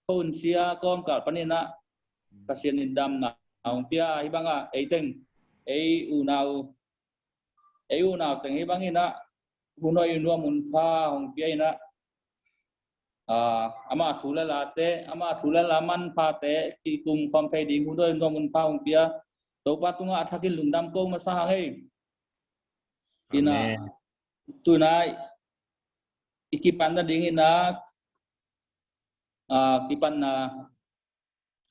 phun xia com cả phần này na pasien indam na ông pia hi bang à ấy từng ấy u nào từng hi bang ina hunoi inua mun pha ông pia ina ama thula la man pha te ki kum khom thai ding hunoi inua mun pha ông pia to pa tunga athakin lungdam ko ma sa hei ina tunai ikipan na ding ina kipan na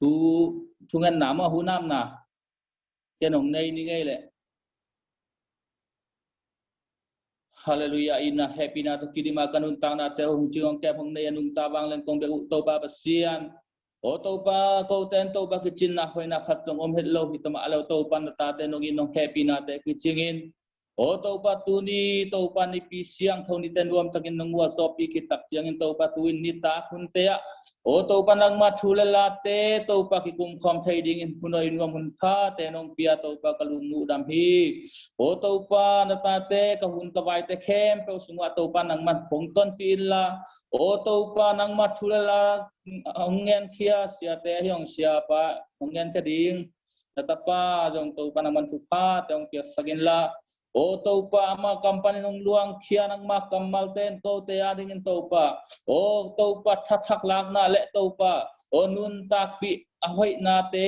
thu ngân nama hu nam na cái nông này như ngay lệ hallelujah ina happy na to kidima kanun tang na te hung chiong ke phong nei anung ta bang len kong be to ba pasian o to pa ko ten to ba kichin na hoina khat song om hello hitama alo to pan ta te nong in nong happy na te kichingin o to pa tu ni pi siang thoni ten ruam takin nong wa so pi kitak chiang in to pa tu in ni ta hun te a o to pa nang ma thula la te to pa ki kum khom thai ding in hunoi nuam hun pha te nong pia to pa kalung nu dam hi o to pa na ta te ka hun ka vai te khem pe sunga to pa nang man phong ton pi la o to pa nang ma thula la ngen khia sia te hyong sia pa ngen ka ding ta pa jong to pa nang man thu pha te ong pia sagin la o to pa ama company nong luang khia nang ma kamal ten ko te ading in to pa o to pa thak lak na le to pa o nun tak pi ahoi na te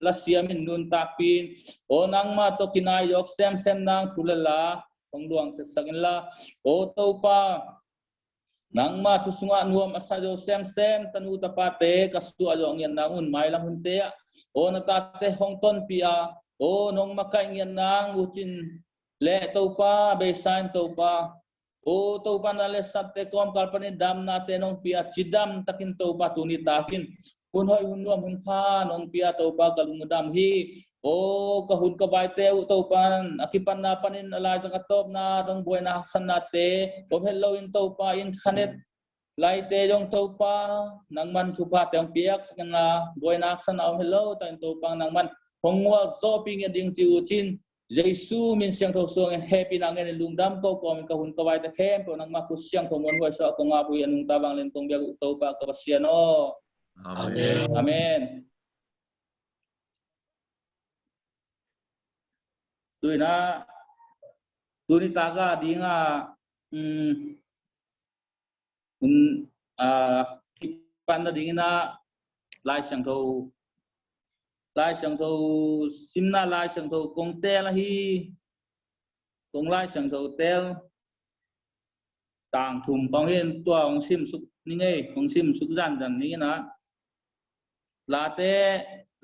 la siamin nun tak pin o nang ma to kinai yok sem nang thulala ong luang te sagin la o to pa nang ma thu sunga nuam asa jo sem tanu ta pa te kasu ajo ngian nang un mai lang hun te o na ta te hong ton pi a o nong makai ngian nang uchin le to pa be sign to pa o to pa na le sab te kom kalpani dam na te nong pia chidam takin to pa tuni takin kun hoi hun nuam hun pha nong pia to pa kalung dam hi o ka hun ka bai te to pan akipan na panin ala sa katop na dong boy na san na te kom hello in to pa in khanet lai te dong to pa nang man chu pa te ong piak sa na boy na san na hello ta to pa nang man hongwa so ping ding chi uchin Jesu min siang tho suang happy na ngen lungdam ko min ka hun ka wai ta khem po nang ma ku siang tho mon wa sa ko nga pu yan ta bang len tong bia to pa ka pasiano amen tuni taga dinga pan na dingina lai siang tho simna lai siang tho kong tel hi kong lai siang tho tel tang thum pang hen tua ong sim suk ni ngai ong sim suk jan ni na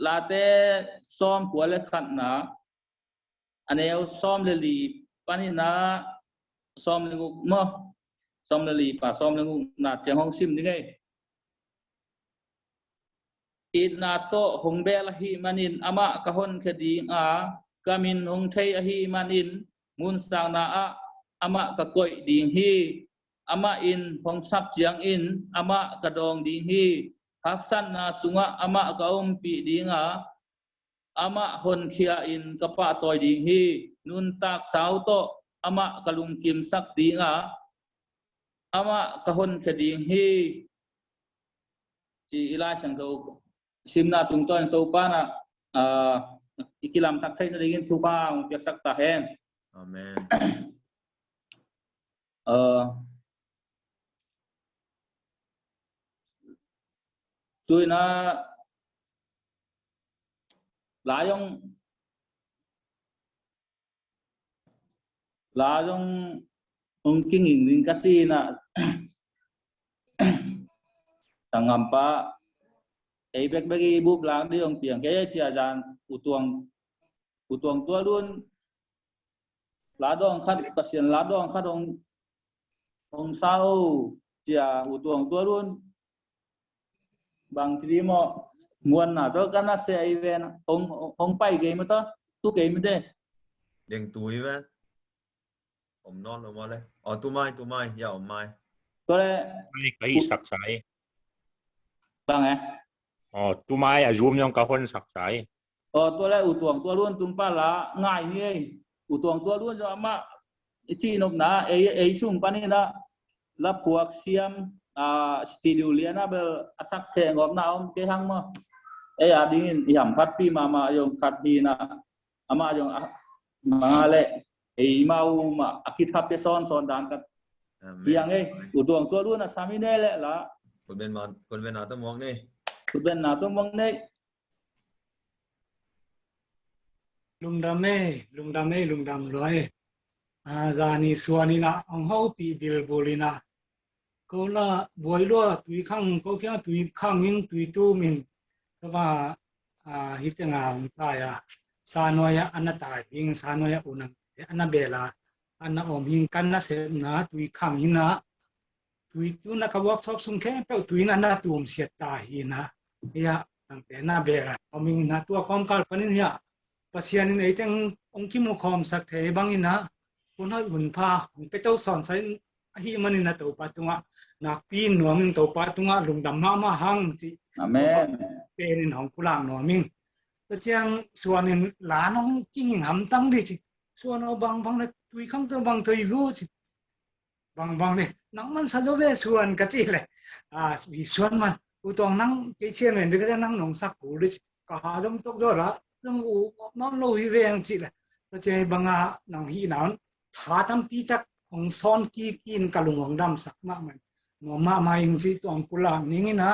late som kwa le khat na aneu som le li panina som le nguk mo som le li pa som le nguk na chang hong sim ni ngai ina to hongbel hi manin ama kahon khading a kamin hong thei a hi manin mun sang na a ama ka koi ding hi ama in hong sap chiang in ama ka dong ding hi haksan na sunga ama ka pi ding a ama hon khia in ka pa toy ding hi nun tak sau to ama kalung kim sak ding a ama kahon khading hi chi ila sang do simna tung ton to pa na ikilam tak thai na dingin thu pa ong piak sak ta hen amen tôi na lá dong ong kinh hình cắt chi na sangam pa ấy bek bek búp lang đi ông tiếng cái chia dàn u tuồng tua luôn lá đong khát pasien lá đong khát ông sao chia u tuồng tua luôn bằng chỉ mo nguồn nào đó cái nó sẽ event ông bay game đó tu game đấy đừng túi vậy ông non rồi mà đấy tu mai giờ ông mai tôi đây cái sặc sải bằng à tu mai à zoom nhong kahon sặc sải tôi đây u tuồng tua luôn tung pa lá ngại như ấy u tuồng tua luôn cho mà chỉ nộp na ấy sung pan này là phuak siam studio liana bel asak ke ngom na om ke hang mo adingin iham phat pi mama yong khat hi na ama yong mangale mau ma akit hap son son dan kat hiang utuang tua lu na samine le laคนเป็นนาต้องมองนี่ ben na tum mong nei lung đam loi zani suani na ang hau pi bil bolina ko la boi lo tui khang ko kya tui khang in tui tu min ba hitanga ta ya sanoya anata hing sanoya unang anabela anna om hing kanna se na tui khang hina tui tu na ka workshop sum khe pe tui na na tum set ta hina ya ang te na bela oming na tu kom kal panin ya pasian in eiteng ong ki mu khom sak the bangina punai hun pha pe to son sai hi manina to patunga nak pi nuam to patunga lungdam ma hang chi amen penin hong pulang nuaming to chiang suanin lanong king ham tang di chi suano bang na tui kham to bang thoi lu chi bang le nang man sa lo ve suan ka chi le vi suan man utong nang ke chen men de ka nang nong sak ku le ka ha dom tok do ra nang u non lo hi ve ang chi le to che banga nang hi nan tha tam pi tak ong son ki kin kalung ong dam sak ma man no ma ing chi tong kula ningina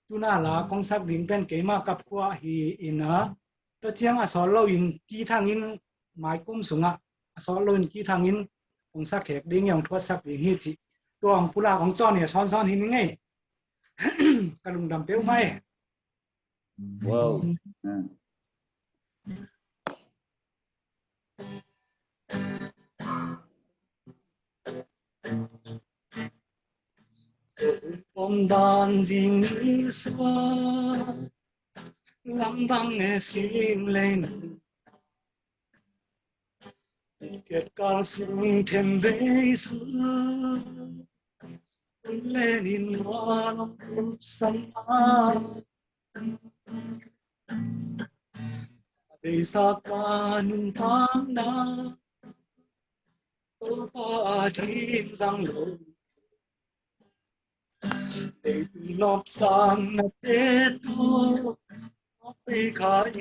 tuna la kong sak ding pen ke ma kap kwa hi ina to chiang a sol lo in ki thang in mai kum sunga a sol lo in ki thang in ong sak khek ding yang thwa sak ding hi chi tong kula ong chon ne son hi ni ngai kalung dam pe mai wow Om dan jing ni swa lam bang ne sim lên kết cao sung thêm bế sư lên in hoa long cúp sâm để sa ca nung tháng na tô pa thiên giang lộ để nộp sang na tê tu pe khai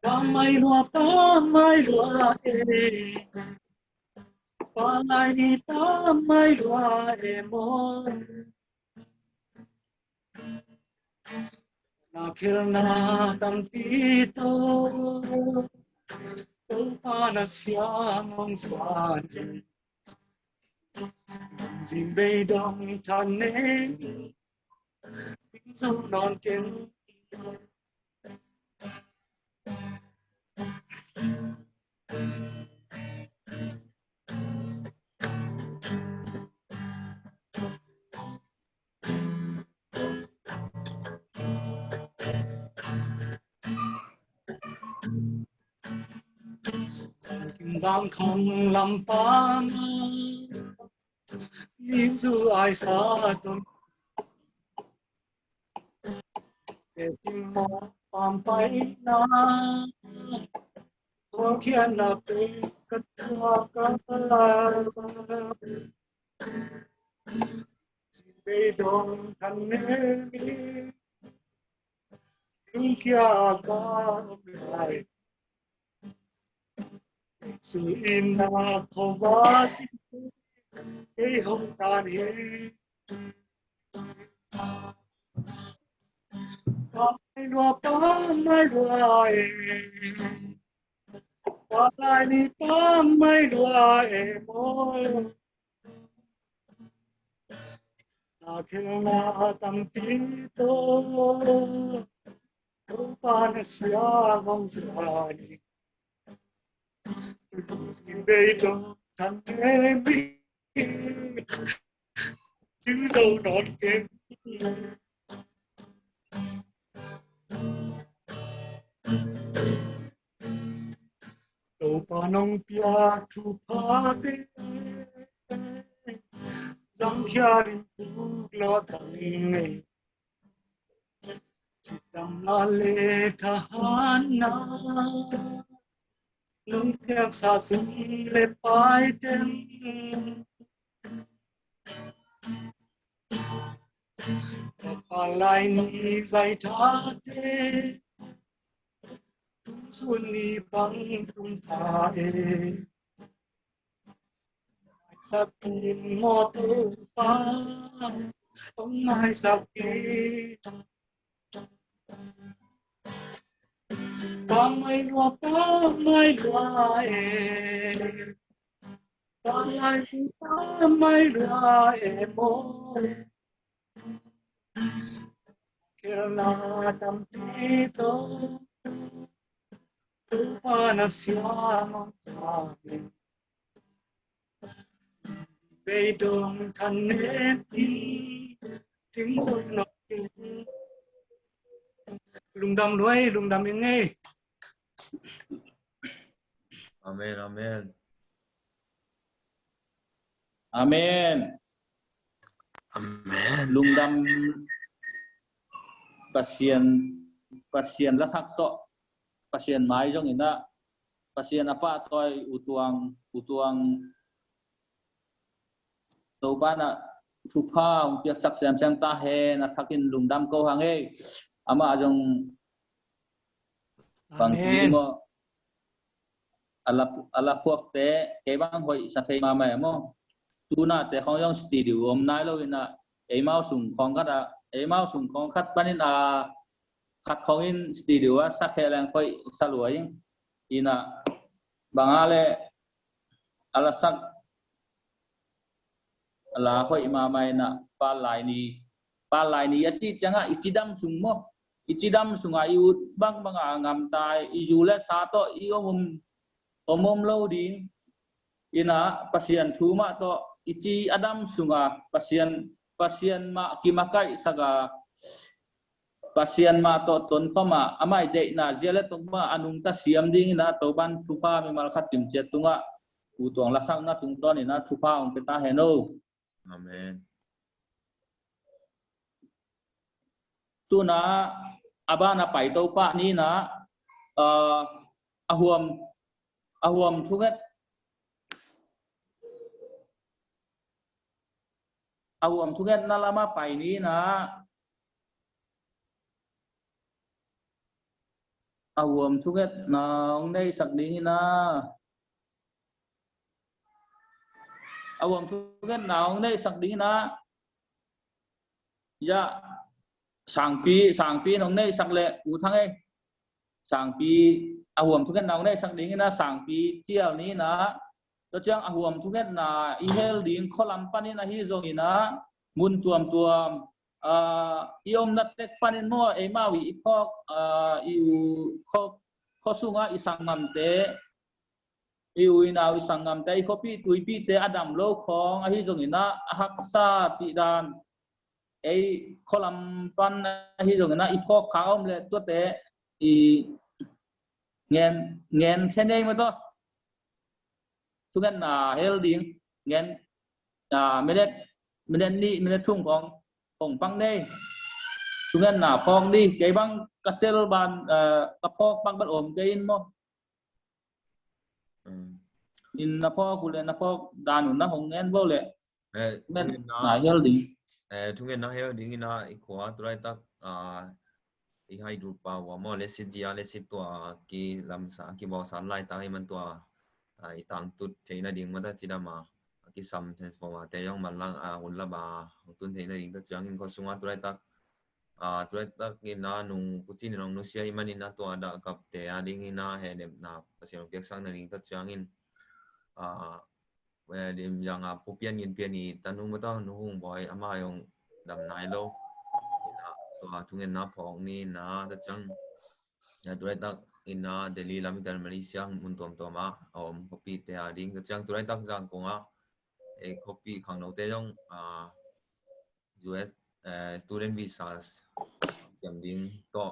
pa mai lua pa lai ni pa mai lua mo na khel na tam ti to pa na siang ong swan Dinh bay đông than nến dâu non kiếm giang không làm pa nhưng dù ai xa tôi để tìm mò pam bay na có kia na cái cất hoa cả bây đông thành nêm những kia có lại sự im na không có cái không tan hi mai lúa pa mai lúa pa lai ni pa mai lúa mo na khel na tam ti to pa na sia mong sani bây giờ thằng em biết chứ dâu non kém tàu pa nông pia thu pa tê giang kia đi tu lo tang này chỉ đam la lê tha na nung theo xa xung lệ phai tên và lại ni dạy thả thế xuân ni băng tung thả ê sắc nhìn mò tư ba ông mai sắc kê ba mai lúa ê ba lại ba mai lúa ê mô Kerala tampito Tupana siamo tami Beidong kaneti Ting soi no ting Lung đam yên nghe Amen, amen. Amen. Amen. Lungdam pasien la thak to pasien mai jong ina pasien apa toy utuang to bana thupa ung piak sak sem ta he na thakin lungdam ko hange ama jong bang Amen mo ala puak te ke bang hoi sa thei ma ma mo tuna te khong yong studio om nai lo ina e mau sung khong ka da e mau sung khong khat panin a khat khong in studio a sa khelang khoi saluai ina bangale ala sak ala khoi ma mai na pa lai ni achi changa ichidam sung mo ichidam sunga iut bang ngam tai ijule sa to i omom lo ding ina pasien thuma to ichi adam sunga pasien ma kimakai saga pasien ma to ton pama amai de na jele tongma anung ta siam ding na to ban thupa mi mal khatim che tunga utong la sang na tung ton ina thupa ong peta heno Amen. tu na abana pai to pa ni na ahuam thunget ahuam thunget na lama pai ni na ahuam thunget na ong nei sak ding na ahuam thunget na ong nei sak ding na ya sang pi nong nei sak le u thang ei sang pi ahuam thunget na ong nei sak ding na sang pi chial ni na to chang ahuam thunget na i hel ding kholam panin a hi zong ina mun tuam iom nat tek panin mo e mawi ipok iu kho sunga isangam te iu ina isangam te kopi tuipi te adam lo khong a hi zong ina haksa chi dan e kholam pan a hi zong ina ipok khaom le to te i ngen khenei ma to thunget na hel ding ngen minute thung phong pang đây chúng em nào phong đi cái băng castel ban cặp phong băng bất ổn cái in mo in na phong của lên na phong đàn nó hồng nén vô lệ men nãy hel đi Chúng em nói heo đi na ikwa trai tak i hai rupa wa mo le sit dia le sit tua ki lam sa ki bo san lai ta man tua i tang tut theina ding ma da chidama ki sam transforma te yong man lang hun la ba tun theina ding ta chang in ko sunga trai tak ina nung kuchin nong nu sia imani na tua da kap te ading ina he dem na pasien pek sang na ding ta chang in we dim yang pupian in pian ni tanu ma ta nu hung boy ama yong dam nai lo ina tua tungen na phong ni na ta chang ya trai tak ina Delhi lam tan Malaysia mun tom toma om kopi te ading ta chang trai tak jang ko nga e kopi khang no te yong US student visas jam ding to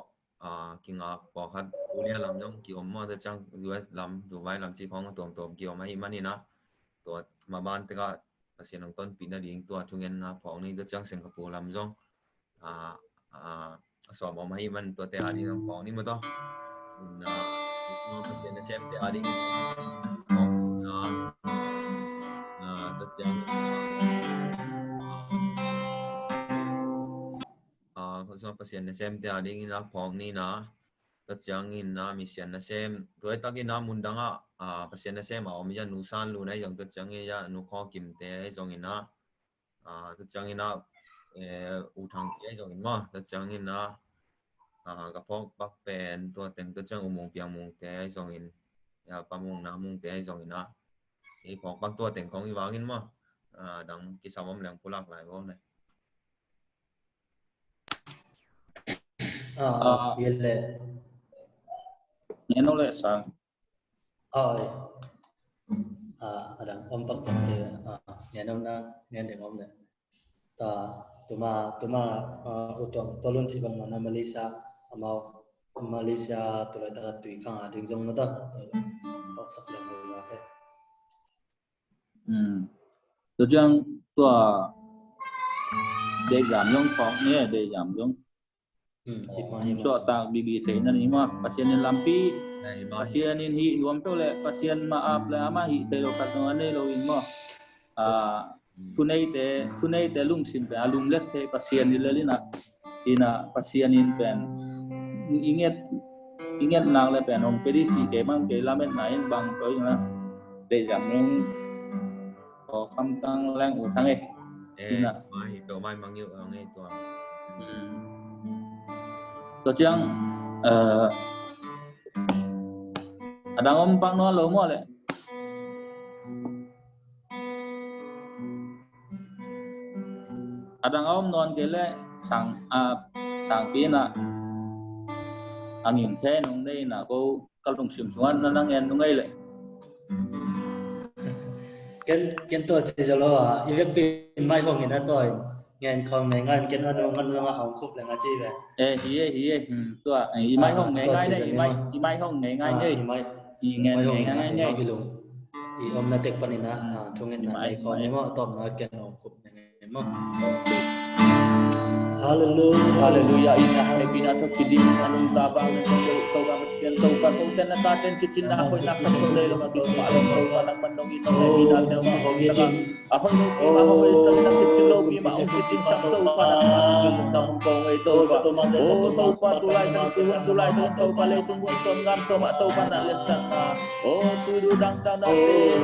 kinga po khat ulia lam jong ki om ma ta chang US lam Dubai lam chi khong tom ki om ai mani na to ma ban te ka pasien nong ton pin na ding to chungen na phong ni ta chang Singapore lam jong so mo mai man to te ani nong phong ni ma to na Semua pasien nasem te ading tất chẳng con số pasien nasem te ading ina phong ni na tất chẳng ina mission nasem tôi ta cái nam mundang pasien nasem om ya nusan lu này yang tất chẳng ya nu kho kim te jong ina tất chẳng ina utang te jong ina tất chẳng ina gặp phong bắc pen tôi tên tất chẳng umong piang mong te jong in ya pamong na mong te jong ina thì phong bắc tôi tên con iwagin mo đằng cái sao ông làm pulak lại vô này Yele. Nghe nó lại sang. Adang om pak te nghe nom na nghe de om ne. Ta tuma utong tolun si bang mana Malaysia amau Malaysia tu la ta tui khang ading jong na ta. Pak sak le mo la he. Tôi chăng tôi để giảm nhông phóng nhé để giảm nhông cho tang bibi thế nên mà pasien yang lampi pasien yang hi luam tu le pasien maaf le ama hi thế lo kat ngan le lo in mo tunai te lung sin pe alum let te pasien ni le ina pasien in pen inget nang le pen ong pedi chi ke mang ke lamet nai bang toi na để giảm nhông có khăm tăng lang u thang ấy mai tổ mai mang nhiều ở ngay toàn tôi chăng adang om pang no lo mo le adang om non ke le sang pina angin khe nong nei na ko kal dong sim suan na nang en ngai le Ken to chi jalo ivek pin mai hong ina toy ngen khom ne ngan ken ngan hong khup le nga chi ve hi tua i mai hong ngai ngai nei i mai hong ngai ngai nei i ngen ngai nei i om na tek panina thungen na mai khom ne mo tom na ken hong khup ne mo Hallelujah ina happy na to kidim anong tabang to ba pasien to pa to ten na taten kitchen na ko na ko le lo to pa lo to lang mandong ito happy na to mo ako no ako isa na kitchen lo pi ma kitchen sa to pa na ko ko ito pa to pa tulay to pa le tung buwan tom ngam to ma to pa na lesan na tudu dang dang na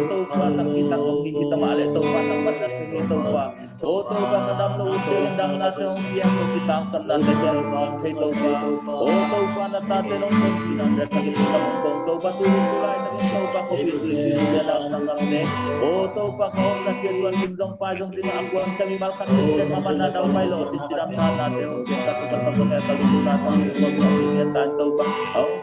to pa na kita ma le to pa nang man na to pa to pa kadam lo dang na to kita sam na te thei to pa to pa na ta te long ki na da sakit na to pa tu tulay na to pa ko pi na da sang ngam ne to pa ko na ke tuan sim dong pa jong di ma akuan kami mal kan se ma na daw mai lo chichiram na te o ke ta pa sa pang ta lu na ta ko ko ni ta to pa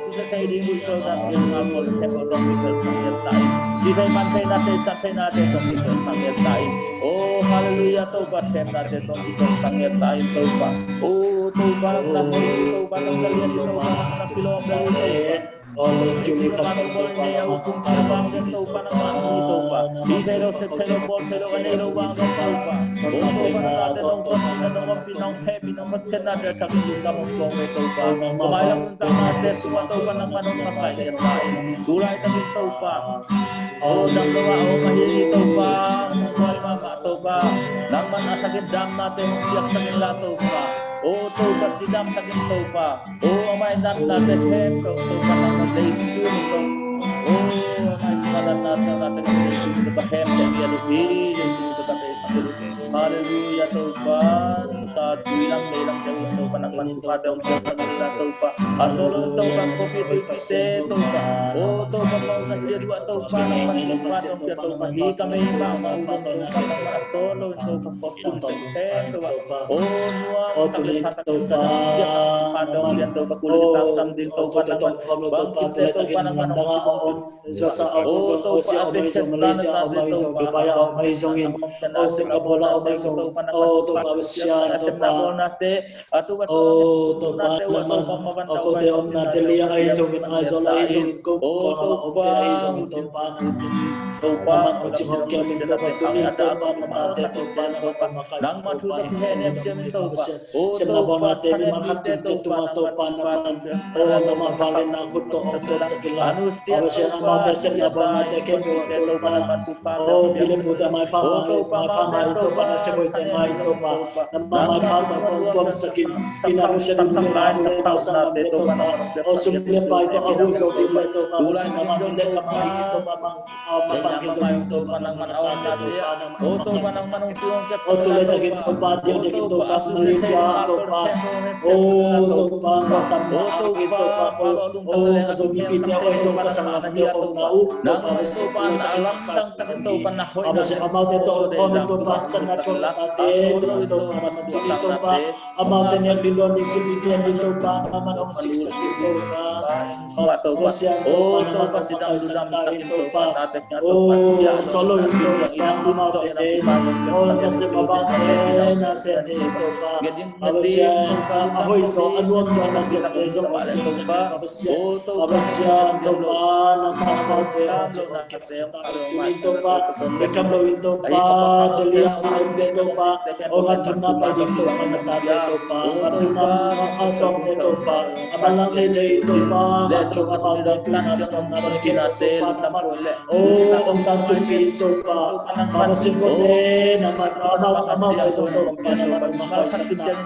su se thei di ko da ke na ko te ko dong mi ka sang ya tai si vai man thei na te sa thei na te dong mi ka sang ya tai hallelujah to pa sem na te dong mi ka sang ya tai to pa to pa na to pa na kalian to pa na pilom na Oleh kini kami boleh yang hukum terbang dan tahu panang itu pa. Di selo selo bol selo anelo bang dan tahu pa. Panang ada nongkon ada nongkon pinong happy nongkon cena ada cakap juga nongkon itu pa. Kemayang tentang ada semua tahu panang manong makai yang lain. Dulai tapi tahu pa. Dang doa mahiri tahu pa. Nongkon mama tahu pa. Dang mana sakit dam nate mungkin sakit lah tahu pa. Tahu pa sidam sakit tahu pa. Amai nan nate hem tahu pa nang Yesus itu, Hallelujah Tuhan, kita bilang jauh panang pada biasa kita Tuhan, asal Tuhan kopi itu Tuhan, Tuhan mau ngasih dua Tuhan panang pada Tuhan, hi kami mau Tuhan panang solo Tuhan kosong Tuhan, nuang terlihat Tuhan, pada dia Tuhan kulit kita sambil Tuhan bang kita Tuhan panang Suasa Malaysia, Dubai, Amazongin, Singapore, Amazon, Tuhan Malaysia, Tuhan, aku te om na delia Amazongin, Tuhan, naman ang chimong kaya min to pa tunin to pa na tate to pa naman ang makay nang to matu pa dak he ne sia min to pa o siya na ba natin ni makat chimche to to pa naman o naman valen na ko to ang to sa kila anu sia aba siya naman siya na ba natin kaya mo to pa o pili po tayo may pama ito pa na siya ko ito may ito pa na mamay pa to sa kin inano siya dito na ulit sa mga ito pa o sumili pa ito ahuzo dito ito pa siya naman hindi kamay ito pa mapagkizong ito pa ng manawag na ito pa ng o to pa nang manung tuong ke o tuloy tagin to pa diyo tagin to pa Malaysia to pa o to pa matama ito pa o kasugipin niya o isong kasangan niya o nau to pa to pa alam sang tagin to pa na hoy aba siya amaw dito o comment to pa sa natural tate to pa naman dito pa amaw din yung lindon ni Silvia dito pa naman ang siksa dito pa o siya to pa naman ang pagkaisalita ito pa o solo ito pa amaw din o kasi mabate na siya dito pa aba siya ahoy so anuang siya na siya dito pa aba siya to pa naman amaw din ito pa ikamaw ito pa dali ang ito pa o nga na pa dito pa natate ito pa nga na asong ito pa amalang ito pa nga pa dito na sa mga kinate naman o ang tantupi ito pa mabasin ko din naman amaw ito pa naman makasakit yan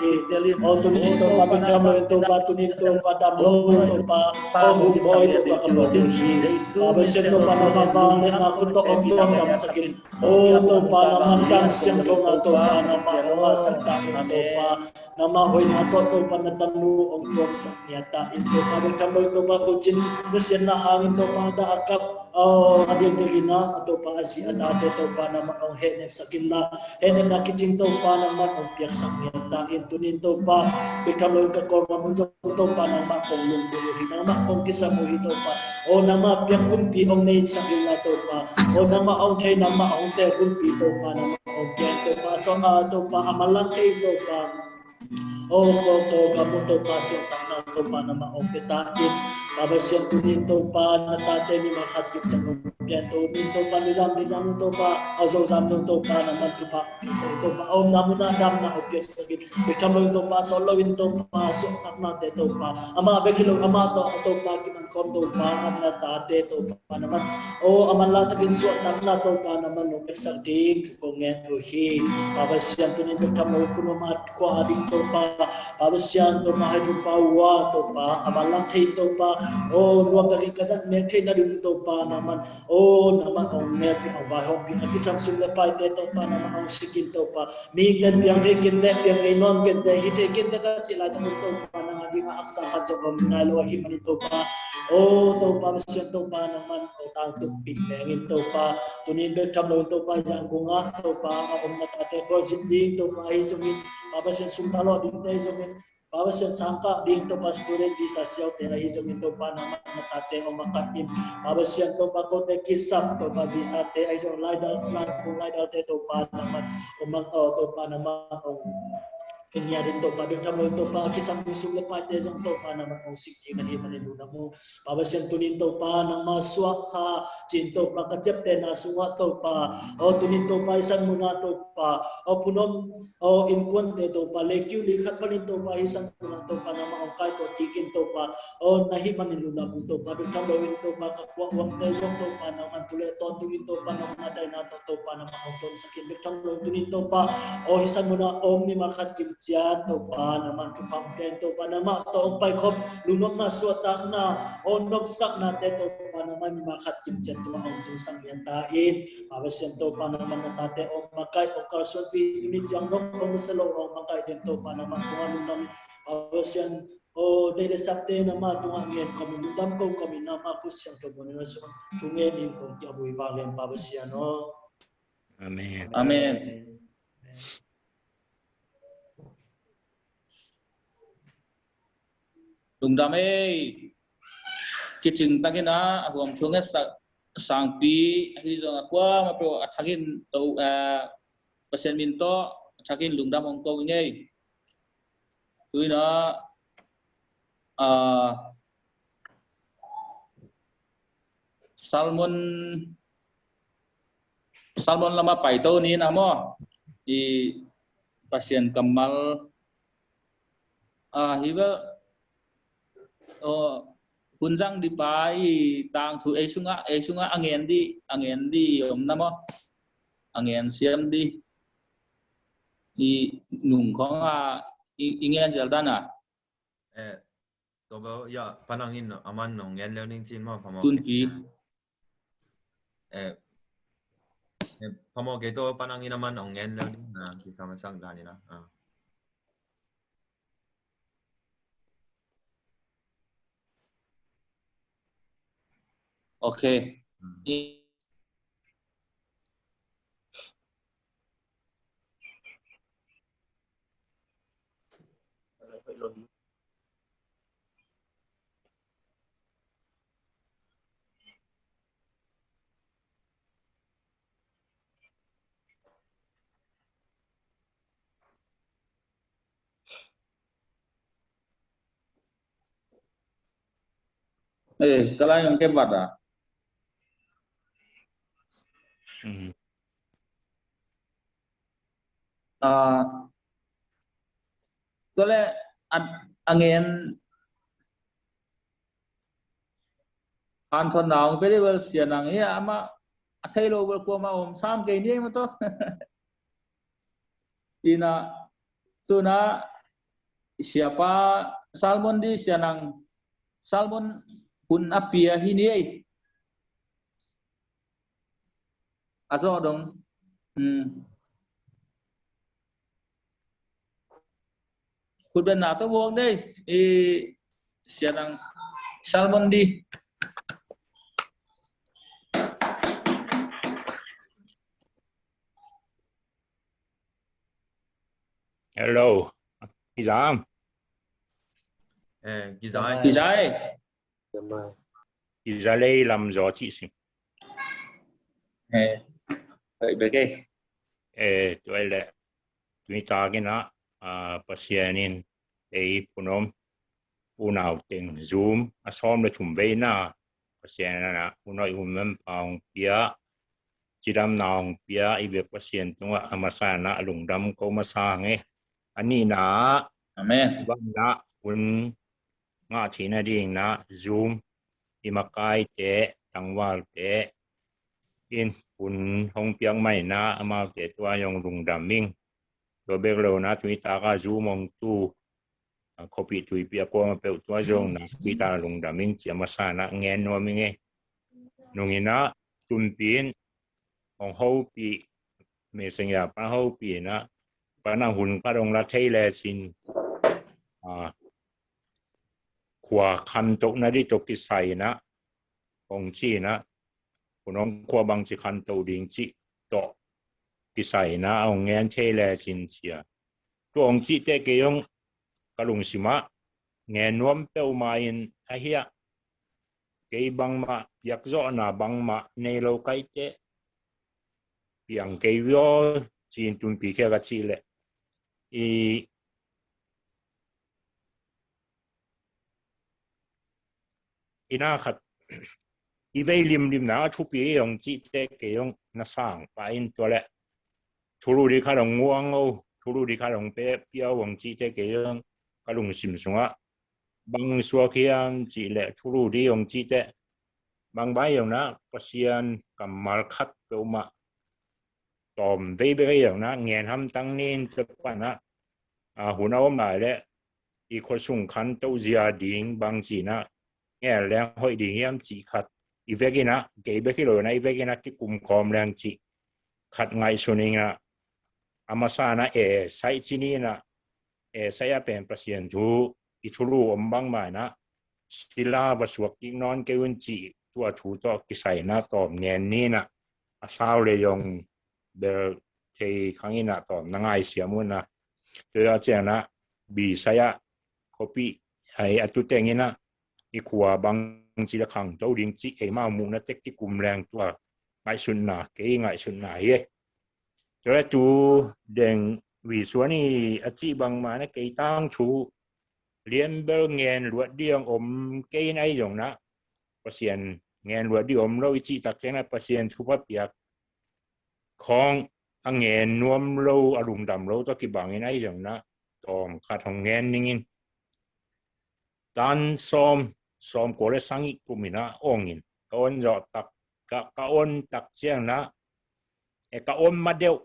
o tunito pa bigamo ito pa tunito pa damo ito pa o hubo ito pa kabutuhi mabasin ito pa naman bangin na kuto ang tuwang ang sakit o ito pa naman kamsiyang ito nga ito pa naman umasagta ito pa na mahoy na ito pa natanu ang tuwang sa niyata ito pa bigamo ito pa kuchin nusyan na hangin ito pa daakap o adil na ito pa si adate ito pa naman ang henep sa kinla henep na kiching ito pa naman ang piyak sa niyata ito nito pa bigamo yung kakorma mo ito pa naman kong lungkuluhin naman kong kisamuhi ito pa o naman piyak kumpi ang nait sa kinla ito pa o naman ang tayo naman ang tayo kumpi ito pa naman ang piyak ito pa so ito pa amalang ito pa o to kamuto pa siya tangna to pa naman ang pitain babasyan tunito pa natate ni makakit sa kumpiyan to nito pa nizam to pa aso zamno to pa naman to pa sa ito pa om namu na dam na opyak sa git bekamo to pa solo to pa so takna to pa ama bekilo ama to pa kiman kom to pa am natate to pa naman o aman tagin suat takna to pa naman no sa dig kongen ohi babasyan tunito kamo kuno mat ko ading to pa babasyan to mahaju pa wa to pa aman to pa o luam dari kasan merke na dito pa naman o naman ang merke ang bahong pinakisang sulapay dito pa naman ang sikin to pa miglan piang tekin na piang inon ganda hitekin na sila to pa nang adi maaksa ka sa nalo himan ito pa o to pa siya to pa naman o tangtuk pingin to pa tunin kamo to pa yang kunga to pa ang natate ko sindi to pa isungin babasyan suntalo dito isungin babasyan sangka dito pa student di sa siyaw tera isong ito pa naman natate o makaim babasyan to pa ko te kisap to pa bisa te isong laidal kung laidal te to pa naman o to pa naman o kanya din to pa doon kamo ito pa kisang sulat pa isang to pa naman o sikyi na himan na mo babasyan tunin to pa ng maswak ha cinto pa kachapte na suwa to pa o tunin to pa isang muna to pa o punom o inkonte to pa lekyu likat pa nito pa isang muna to pa naman o kahit o tikin to pa o nahiman na mo to pa doon kamo ito pa kakwawang tesong to pa naman tuloy to tunin to pa naman naday na to pa naman o to sakit doon kamo tunin to pa o isang muna om ni makat siya to pa naman kapampiyan to pa naman to ang paikop lunong na suwata na o nagsak na to pa naman makatim siya to ang tusang yantain mabasyan to pa naman natate o makay o karson pinit siyang nung pamusalo o makay din to pa naman kung anong namin mabasyan o dahil sakte naman tungang yan kami nudam ko kami naman kusyang kabunan so tungin kung tiyaboy valen pabasyan o Amen. Amen. Lungdame kitchen tagina agom chunga sangpi hizong akwa mapo athagin to pasien minto athagin lungdam ongko ngei tuina Salmon salmon lama paito ni namo I pasien Kamal hiba kunjang di pai tang thu esunga angen di namo angen siam di I nung khong ingen jaldana toba ya panangin aman nong yan learning team mo pamo tunpi pamo keto panangin naman nong yan learning na kisama sang dani na okay kalau yang kebat Tole angen anton naung periwal sianang ya ama athelo berkuama sam ke ini mato ina tuna siapa salmon di sianang salmon pun apia ini aso dong Kut ben nato buang deh sianang salmon di Hello, Izam. Izai. Izalei làm rõ chị xin. Vậy cái. Tôi là tôi ta cái nó pasienin punom punaw ting Zoom asom le chum ve na pasien na unoi pang pia chidam naong pia ibe pasien tunga amasana lungdam ko masange ani na Amen. Na un nga thina ding na Zoom imakai te tangwal te in un hong piang mai na ama te tua yong lungdam ming to beglo na tui ta ka Zoom ong tu copy tui pia ko pe tua jong na kita lungdam ming chi amasana ngen no minge nungina tumpin ong ho pi me sengya pa ho pi na pa na hun ka dong la thei le sin kwa kan to na di to ki sai na ong chi na kunong kwa bang chi kan to ding chi to ki sai na ong ngen thei le sin chia to ong chi te ke yong kalung sima ngen nuam pe ma in a hia ke bang ma yak zo na bang ma nei lo kai te piang ke yo chin tun pi ke ga chi le ina khat i vei lim na chu pi yong chi te ke yong na sang pa in to le thulu ri kha rong nguang o thulu ri kha rong pe pia wang chi te ke yong kalung sim sunga bang suwa khiam chi le thulu ri yong chi te bang bai yong na pasian kamal khat pe ma tom vei be yong na ngen ham tang nin te pa na hun om lai le i kho sung khan to zia ding bang chi na nghe leng hoi ding yam chi khat i vegina ke be ki lo na i vegina ki kum khom leng chi khat ngai suninga amasana sai chini na saya pen pasien thu i thulu om bang ma na sila waswak ki non ke un chi tua thu to ki sai na tom ngen ni na asaw le yong be thei khangina tom na ngai siamun na to ya chena bi saya copy ai atu tengina i khua bang chi la khang to ding chi e ma mu na tek ki kum leng tua ngai sun na ke ngai sun na ye to la tu deng wi suani a chi bang ma na ke tang chu lien bel ngen luat diang om ke nai jong na pasien ngen luat di om lo chi tak chena pasien chu pa piak ของอังเงินนวมเราอารมณ์ดำเราต้องกิบังยังไงจังนะตอมขาดของเงินนิ่งตันซ้อมก็เลยสังอีกกุมินะองอินก็อนจอตักก็อนตักเชียงนะก็อนมาเดียว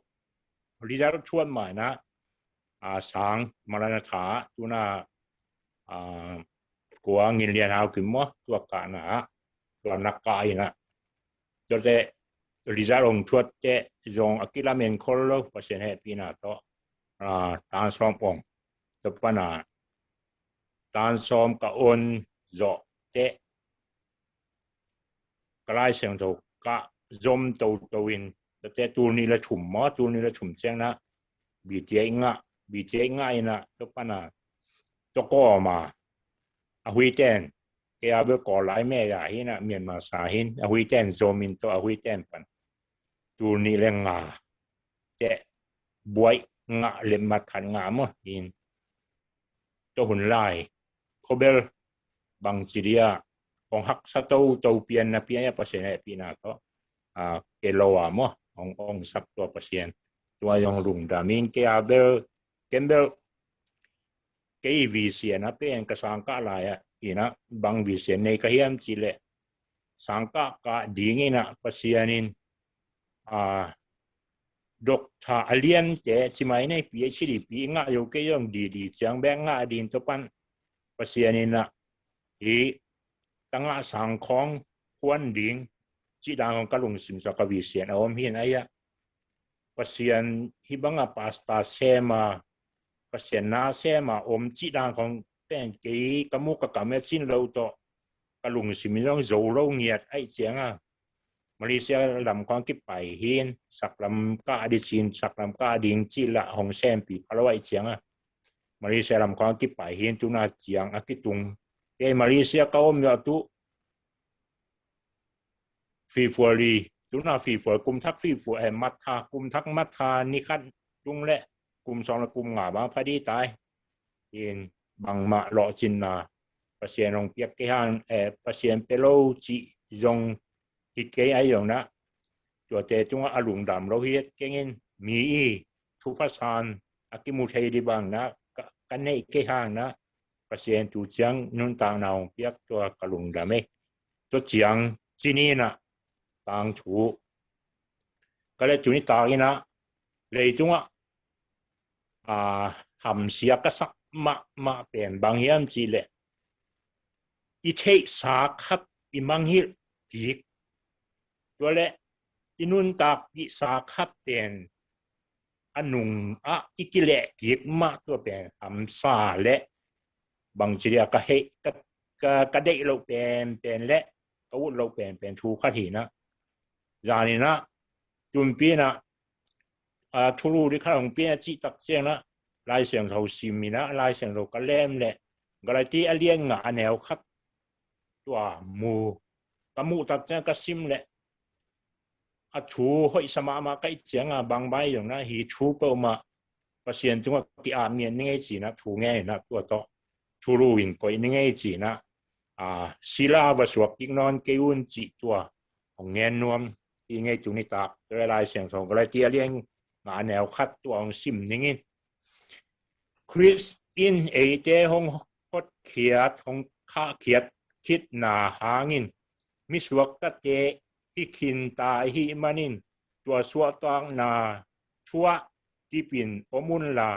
ริจาร์ชวนมานะสังมาลนาถาตัวน่ะกัวงินเรียนเอาขึ้นมั้ตัวกานะตัวนักกายนะจนแต่ริจาร์องชวดเจจงอักิลาเมนคนเราภาษาเหตุปีน่ะต่อตันซ้อมองตัวปนาตันซ้อมก็อนจอเตะกลายเสียงตัวก็จมตัวอินแต่ตัวนี้ละชุ่มมั้ตัวนี้ละชุ่มเชียงนะบีเจง่ายนะตัวปนาตัวก็มาหุยเตนแกเอาไปก่อหลายแม่ใหญ่นะเมียนมาสาหินหุยเตนโซมินตัวหุยเตนปันตัวนี้เรื่องงาแต่บวยงาเล็มมาขันงามั้งอินตัวหุ่นไล่โคเบลบางจีเรียของฮักสตูตัวเปลี่ยนนะเปลี่ยนภาษาเนี่ยปีน่ะก็เกโลอะมั้งของสักตัวภาษาตัวยังรุ่งดามินแกเอาเบลวิเศษนะเป็นกสังกัดอะไรอ่ะอีนะบางวิเศษในก็ยังจิเลสังกัดก็ดีงี้นะภาษานินดอกชาเลียนเจจิไม่ในปีชีดีปีง่ายอยู่ก็ยังดีจังแบงง่ายดินตัวปันภาษานินนะอีตั้งสังของควนดิ่งจีดังของกลุ่มสิมสกวิเศษเอาไม่เห็นไอ้ยะภาษาฮิบังอาปาสตาเซมาภาษาหน้าเสมาจีดังของเป็นกี่กมุกกะเมจินเราโตกลุ่มสิมิลองโจเราเงียดไอ้เจียงมาเลเซียลำความคิดไปเห็นสักลำกาดิชินสักลำกาดิงจีละของเซมปีพลวไอ้เจียงมาเลเซียลำความคิดไปเห็นตุนาเจียงอากิตุงมาเลเซียเขามีตุฟีฟัวลีตุนาฟีฟัวกุมทักฟีฟัวมัทธากุมทักมัทธานี่ขันตุงเละกลุ่มสองและกลุ่มหงาบางพอดีตายเองบางมาหล่อจินนาภาษาลงเปียกแห้งภาษาเปโลจีจงฮิตเกยไออย่างนะตัวเตจงอารมณ์ดำเราเฮียเก่งมีทุกภาษาอากิมุทัยดีบางนะกันในเกยห้างนะภาษาตัวเจียงนุ่นต่างนาวเปียกตัวกลุ่มดำเองตัวเจียงจีนี่นะต่างถูกก็เลยจุดนี้ต่างนะเลยจงหำเสียก็สักมาเป็นบางอย่างจีเลยอีเทสาขัดอีมังฮิลกิกตัวเละอีนุนตากอีสาขัดเป็นอนุงอีกิเลกิกมาตัวเป็นหำสาและบางจีเรียก็เฮก็ได้เราเป็นและก็วุฒิเราเป็นชูขัดหินะยานี่นะจุนปีนะทุลุที่ข้าของเปียจีตักเสียงนะลายเสียงเขาซิมินะลายเสียงเราก็เล่มแหละก็เลยที่เลี้ยงงาแนวคัดตัวมูกมูตักเสียงก็ซิมแหละชูห้อยสมามาใกล้เสียงบางใบอย่างนั้นฮีชูเปิลมาประเสียนจังว่าที่เมียนนี่ไงจีนะชูง่ายนะตัวต่อทุลุวินก็นี่ไงจีนะศิลาวสวกกินนอนเกยุนจีตัวของเงินนวมที่ไงจุนิตากลายเสียงของก็เลยที่เลี้ยงงาแนวคัดตัวของซิมนี่ไงคริสอินเอเจหงฮดเขียดหงข้าเขียดคิดหนาหางินมิสวกตะเจฮิคินตาฮิมานินตัวสวกตังนาชัวที่ปินอมุนลา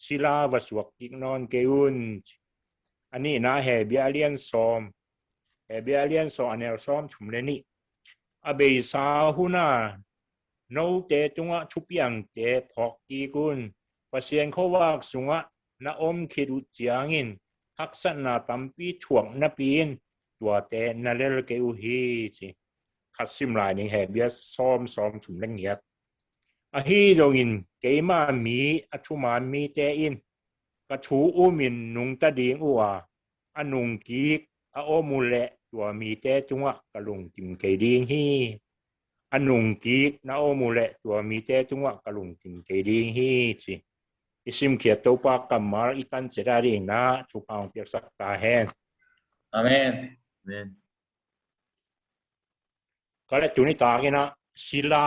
ศิลาวสวกกิกนอนเกยุนอันนี้นะเฮเบียเลียนซอมอันเนลซอมชุมเลนี่อเบยสาหุนาโนเตจงะชุบยังเตพอกกีกุนภาษาเขาว่าสุงะนาอมคิดุจางอินฮักษณะตัมปีช่วงนับปีนตัวเตนาเลลเกอุฮีจิขัดซิมลายนี่เฮเบียซ้อมชุมเลงเงียดฮีโรอินเกมามีอชุมานมีเตอินกระชูอุมินนุงตะดิงอัวอนุงกีกอโอมุเลตัวมีเตจงะกะลุงจิมเกดิงฮีอนุงกีกนาโอมุเลตัวมีเตจงะกะลุงจิมเกดิงฮีจิอิสิมเขียตัวปากกัมมาอิตันเจดาริงนะชุกเอาเปียกสักตาแหนอาเมนก็เลยจุนิตากินะศิลา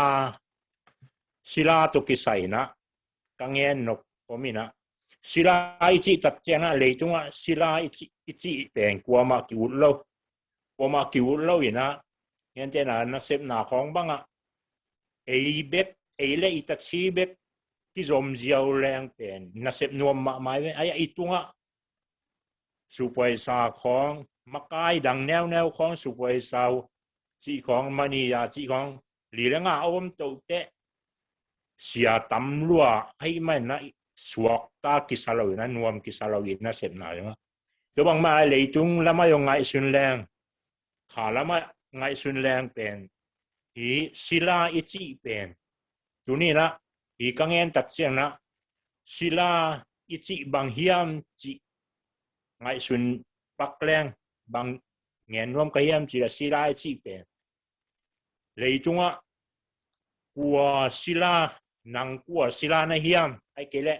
sila to kisai na kangen nok omina sila ichi tak chena leitunga sila ichi pen kuama ki ullo ina yente na sep na khong banga ei bek ei le itachi bek ki zom ziaw leng pen na sep nuam ma mai aya itunga supoi sa khong makai dang neo khong supoi sao chi khong mani ya chi khong li lenga om to te sia tam lua ai mai na suak ta kisalo na nuam kisalo na sep na nga to bang ma leitung lama yo ngai sun leng kha lama ngai sun leng pen i sila ichi pen tuni na i kangen tak chiang na sila ichi bang hiam chi ngai sun pak leng bang ngen nuam ka hiam chi la sila ichi pen leitunga kwa sila nang kwa sila na hiam ai kele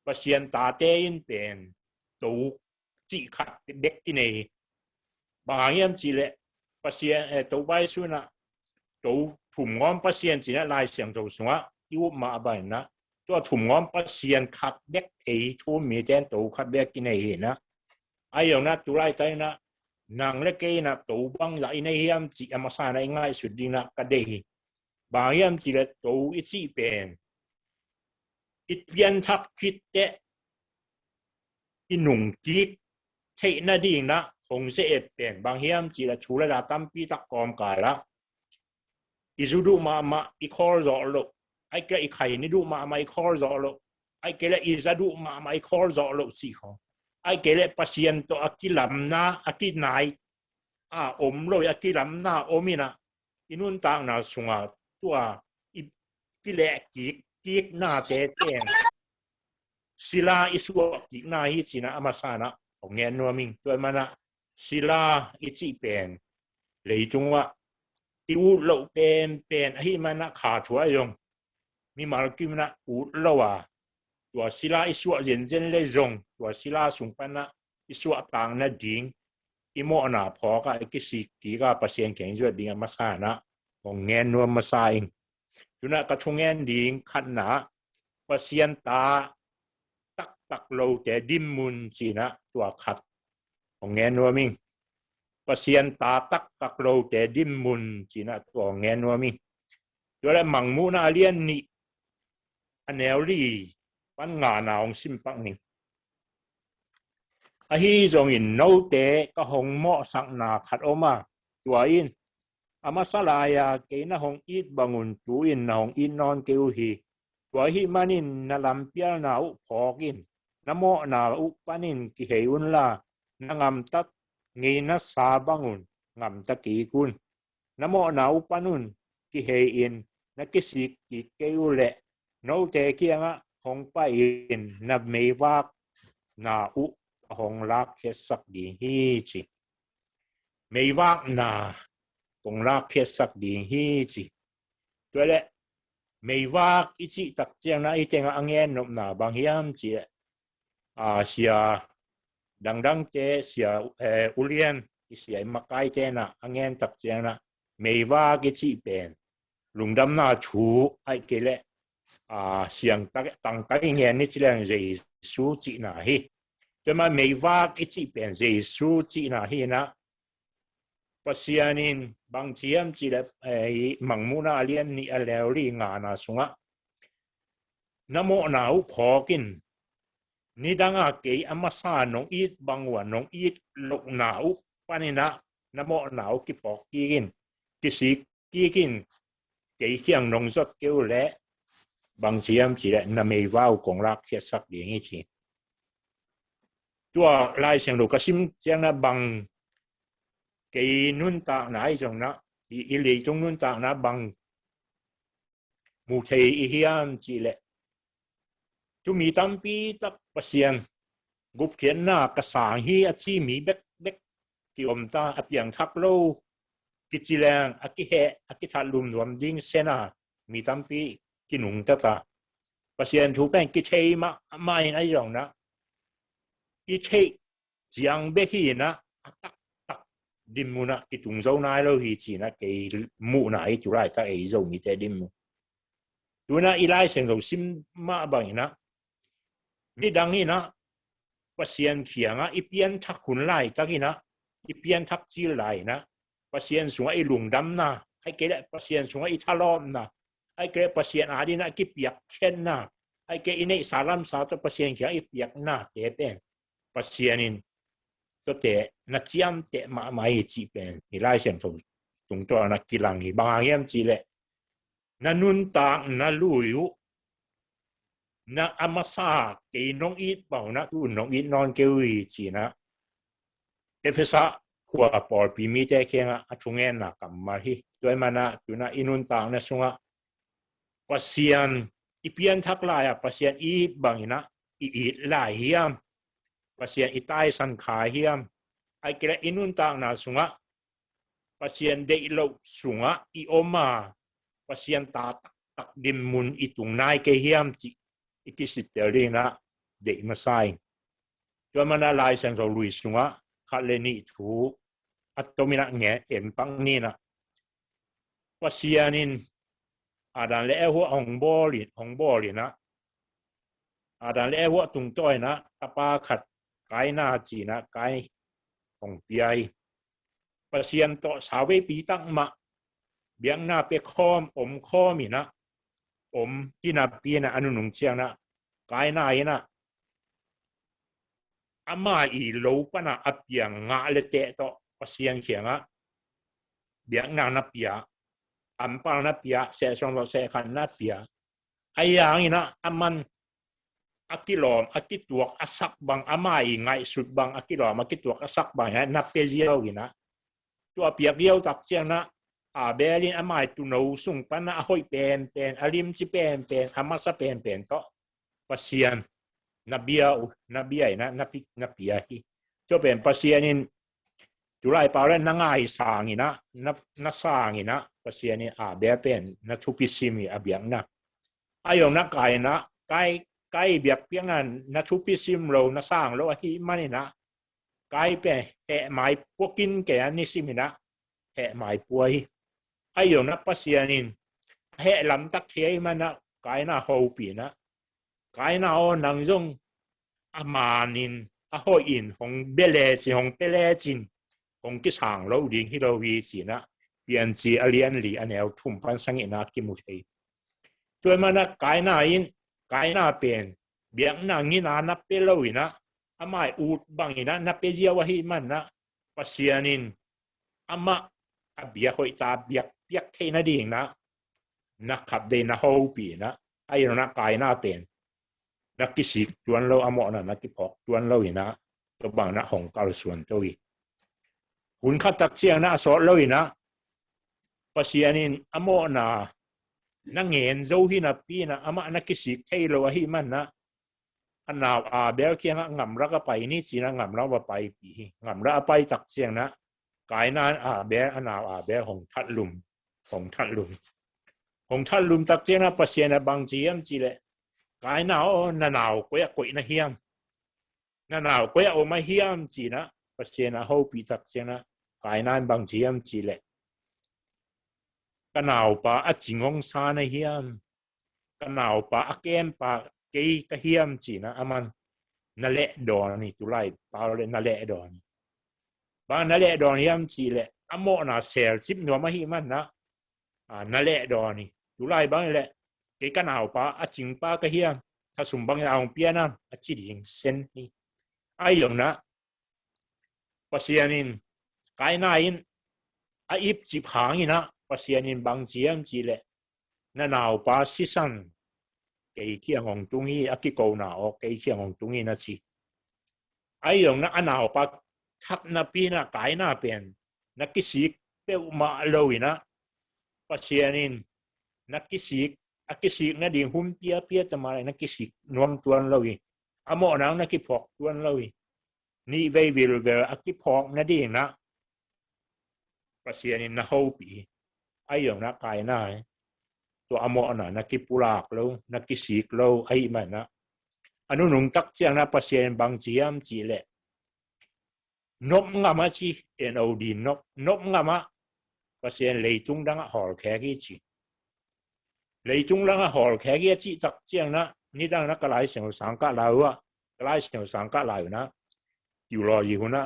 pasien ta te in pen to chi khat dek ti nei bang hiam chi le pasien to bai su na to thum ngom pasien chi na lai siang zo sunga yu ma ba na to thum ngom pasien khat dek ei thu mi ten to khat dek ti nei na ai yo na tu lai tai na nang le ke na to bang la in hiam chi amasa na ngai su ding na ka de bang hiam chi le to I chi pen it pian thak khit te inung ki thei na ding na hong se et pen bang hiam chi la chu la tam pi tak kom ka la izudu ma I khor zo lo ai ke I khai ni du ma I khor zo lo ai ke le izadu ma I khor zo lo si kho ai ke le pasien to akilam na akinai om lo akilam na omina inun tang na sunga tua ki le ki na te ten sila isu ki na hi china amasana ngen no ming to mana sila ichi pen leitungwa tiu lo pen hi mana kha thua yong mi mar kim na u lo wa tua sila isu jen le zong tua sila sung pana isu tang na ding imo na pho ka ki si ki ga pasien keng jo ding amasana ngen no masaing tuna ka chungen ding khat na pasien ta tak lo te dim mun china tua khat ngen no ming pasien ta tak lo te dim mun china tua ngen no ming tua le mang mu na lian ni anel li pan nga na ong sim pak ni a hi zong in no te ka hong mo sang na khat oma tua in amasalaya ke na hong it bangun tu in na hong in non keu hi tua hi manin na lampial na u phokin namo na u panin ki heun la nangam tak ngi na sa bangun ngam ta ki kun namo na u panun ki hein na ki sik ki keu le no te kianga hong pa in na mewak na u hong lak he sak di hi chi mewak na hong lak he sak di hi chi to le mewak ichi tak chiang na itenga angen nom na bang hiam chi sia dang te sia ulian sia makai te na angen tak chiang na mewak ichi pen lungdam na chu ai kele siang tak tang kai ngen ni chilang Jesu chi na hi to ma mewak ichi pen Jesu chi na hi na pasianin bang chiam chi le mangmuna alian ni alewri nga na sunga namo na u phokin nidanga ke amasa nong it bangwa nong it lok na u panina namo na u ki phokin kisi kikin ke hiang nong zot ke le bang chiam chi le na mei wau kong rak khia sak ding hi chi tua lai siang lo kasim chiang na bang ke nun ta nai jong na I le jong nun ta na bang mu thei I hiam chi le tu mi tampi tak pasien gup khian na ka sang hi a chi mi bek ki om ta apiang thak lo ki chilang aki he aki thalum nuam ding sena mi tampi kinung ta pasien thu pen ki thei ma mai ai jong na I thei jiang be hi na tak dim mu na ki tung zo nai lo hi chi na ke mu na ai tu rai ta ei zo mi te dim tu na ilai seng lo sim ma bang ina ni dang ina pasien khianga ipian thak hun lai takina ipian thak chil lai na pasien sunga i lungdam na ai ke pasien sunga i thalom na ai ke pasien adina ki piak khen na ai ke ine salam sa to pasien khia i piak na te pen pasienin to te na chiam te ma mai chi pen ilai seng to tung to na kilang hi bang yam chi le na nun ta na luyu na amasa ke nong it bao na tu nong it non ke wi chi na efesa khua por pi mi te khenga achungen na kamma hi toy mana tuna inun tang na sunga pasian ipian thak la ya pasian i bangina i la hiam pasian itai san kha hiam ai kira inun tang na sunga pasian de lo sunga i oma pasian ta tak dim mun itung nai ke hiam chi ikisiterina de masai toy mana lai sang so lui sunga khaleni thu atomina nge empang ni na pasianin adan le ho ong boli na adan le ho tung toy na tapa khat kai na chi na kai ong piai pasian to sawe pi tak ma biang na pe khom mi na ina pi na anu nung chiang na kai na ina ama i lo pa na apiang nga le te to pasian khianga biang na pia ampal na pia se song lo se khan na pia ayang ina aman akilom akituak asak bang amai ngai sut bang akilom akituak asak bang na pelio ina to pia biao tak chiang na a belin amai tu no sung pa na hoi pen alim chi pen amasa pen to pasian na bia ina na pia hi to pen pasianin tulai paren na ngai sang ina na sang ina pasiani a be pen na thupisimi abiang na ayong na kai biak piangan na thupisim lo na sang lo hi manina kai pe he mai pokin ke ani simina he mai puai ayong na pasianin he lam tak thei mana kai na ho pi na kai na o nang jong amanin a ho in hong bele chi hong pele chin hong ki sang lo ding hi lo wi chi na pian chi alian li anel thum pan sang ina ki mu thei toy mana kai na pen biang na ngina na pe lo ina amai ut bang ina na pe dia wa hi man na pasianin ama abia khoi ta biak piak thei na ding na khap de na ho pi na ai na kai na pen na kisik tuan lo amo na ki phok tuan lo ina to bang na hong kal suan to wi hun khat tak chiang na so lo ina pasianin amo na ngen zo hi na pi na ama na kisik thei lo hi man na anaw a bel kiang ngam ra ka pai ni chi na ngam ra wa pai pi ngam ra pai tak chiang na kai na a bel anaw a bel hong that lum tak chiang na pasian na bang chiam chi le kai na o na naw ko ya ko na hiam na naw ko ya o ma hiam chi na pasian na ho pi tak chiang na kai na bang chiam chi le kanau pa a chingong sa na hiam kanau pa a kem pa ke ka hiam chi na aman na le don ni tulai pa le na le don ba na le don hiam chi le amo na sel chip no ma hi man na le don ni tulai ba le ke kanau pa a ching pa ka hiam tha sum bang ya ong pia na a chi ding sen ni ai yong na pasianin kai na in a ip chip hang ina pasianin bang chiam chi le na naw pa sisan ke kiang ong tungi akiko na o ke kiang ong tungi na chi ayong na anaw pa thak na pi na kai na pen na kisik pe ma lo ina pasianin na kisik na ding hum pia tamai na kisik nom tuan lo wi amo nang na ki phok tuan lo wi ni ve vil akiphok na ding na pasianin na ho pi ayong na kai na to amo na kipulak lo na kisik lo ai man na anu nung tak chiang na pasien bang chiam chi le nop ngama chi NOD nop ngama pasien leitung dang hol khe gi chi lấy chung là họ cái cái chỉ chắc chiang na ni đang na cái lại xem sang cả lại à cái lại xem sang cả lại naอยู่รออยู่นะ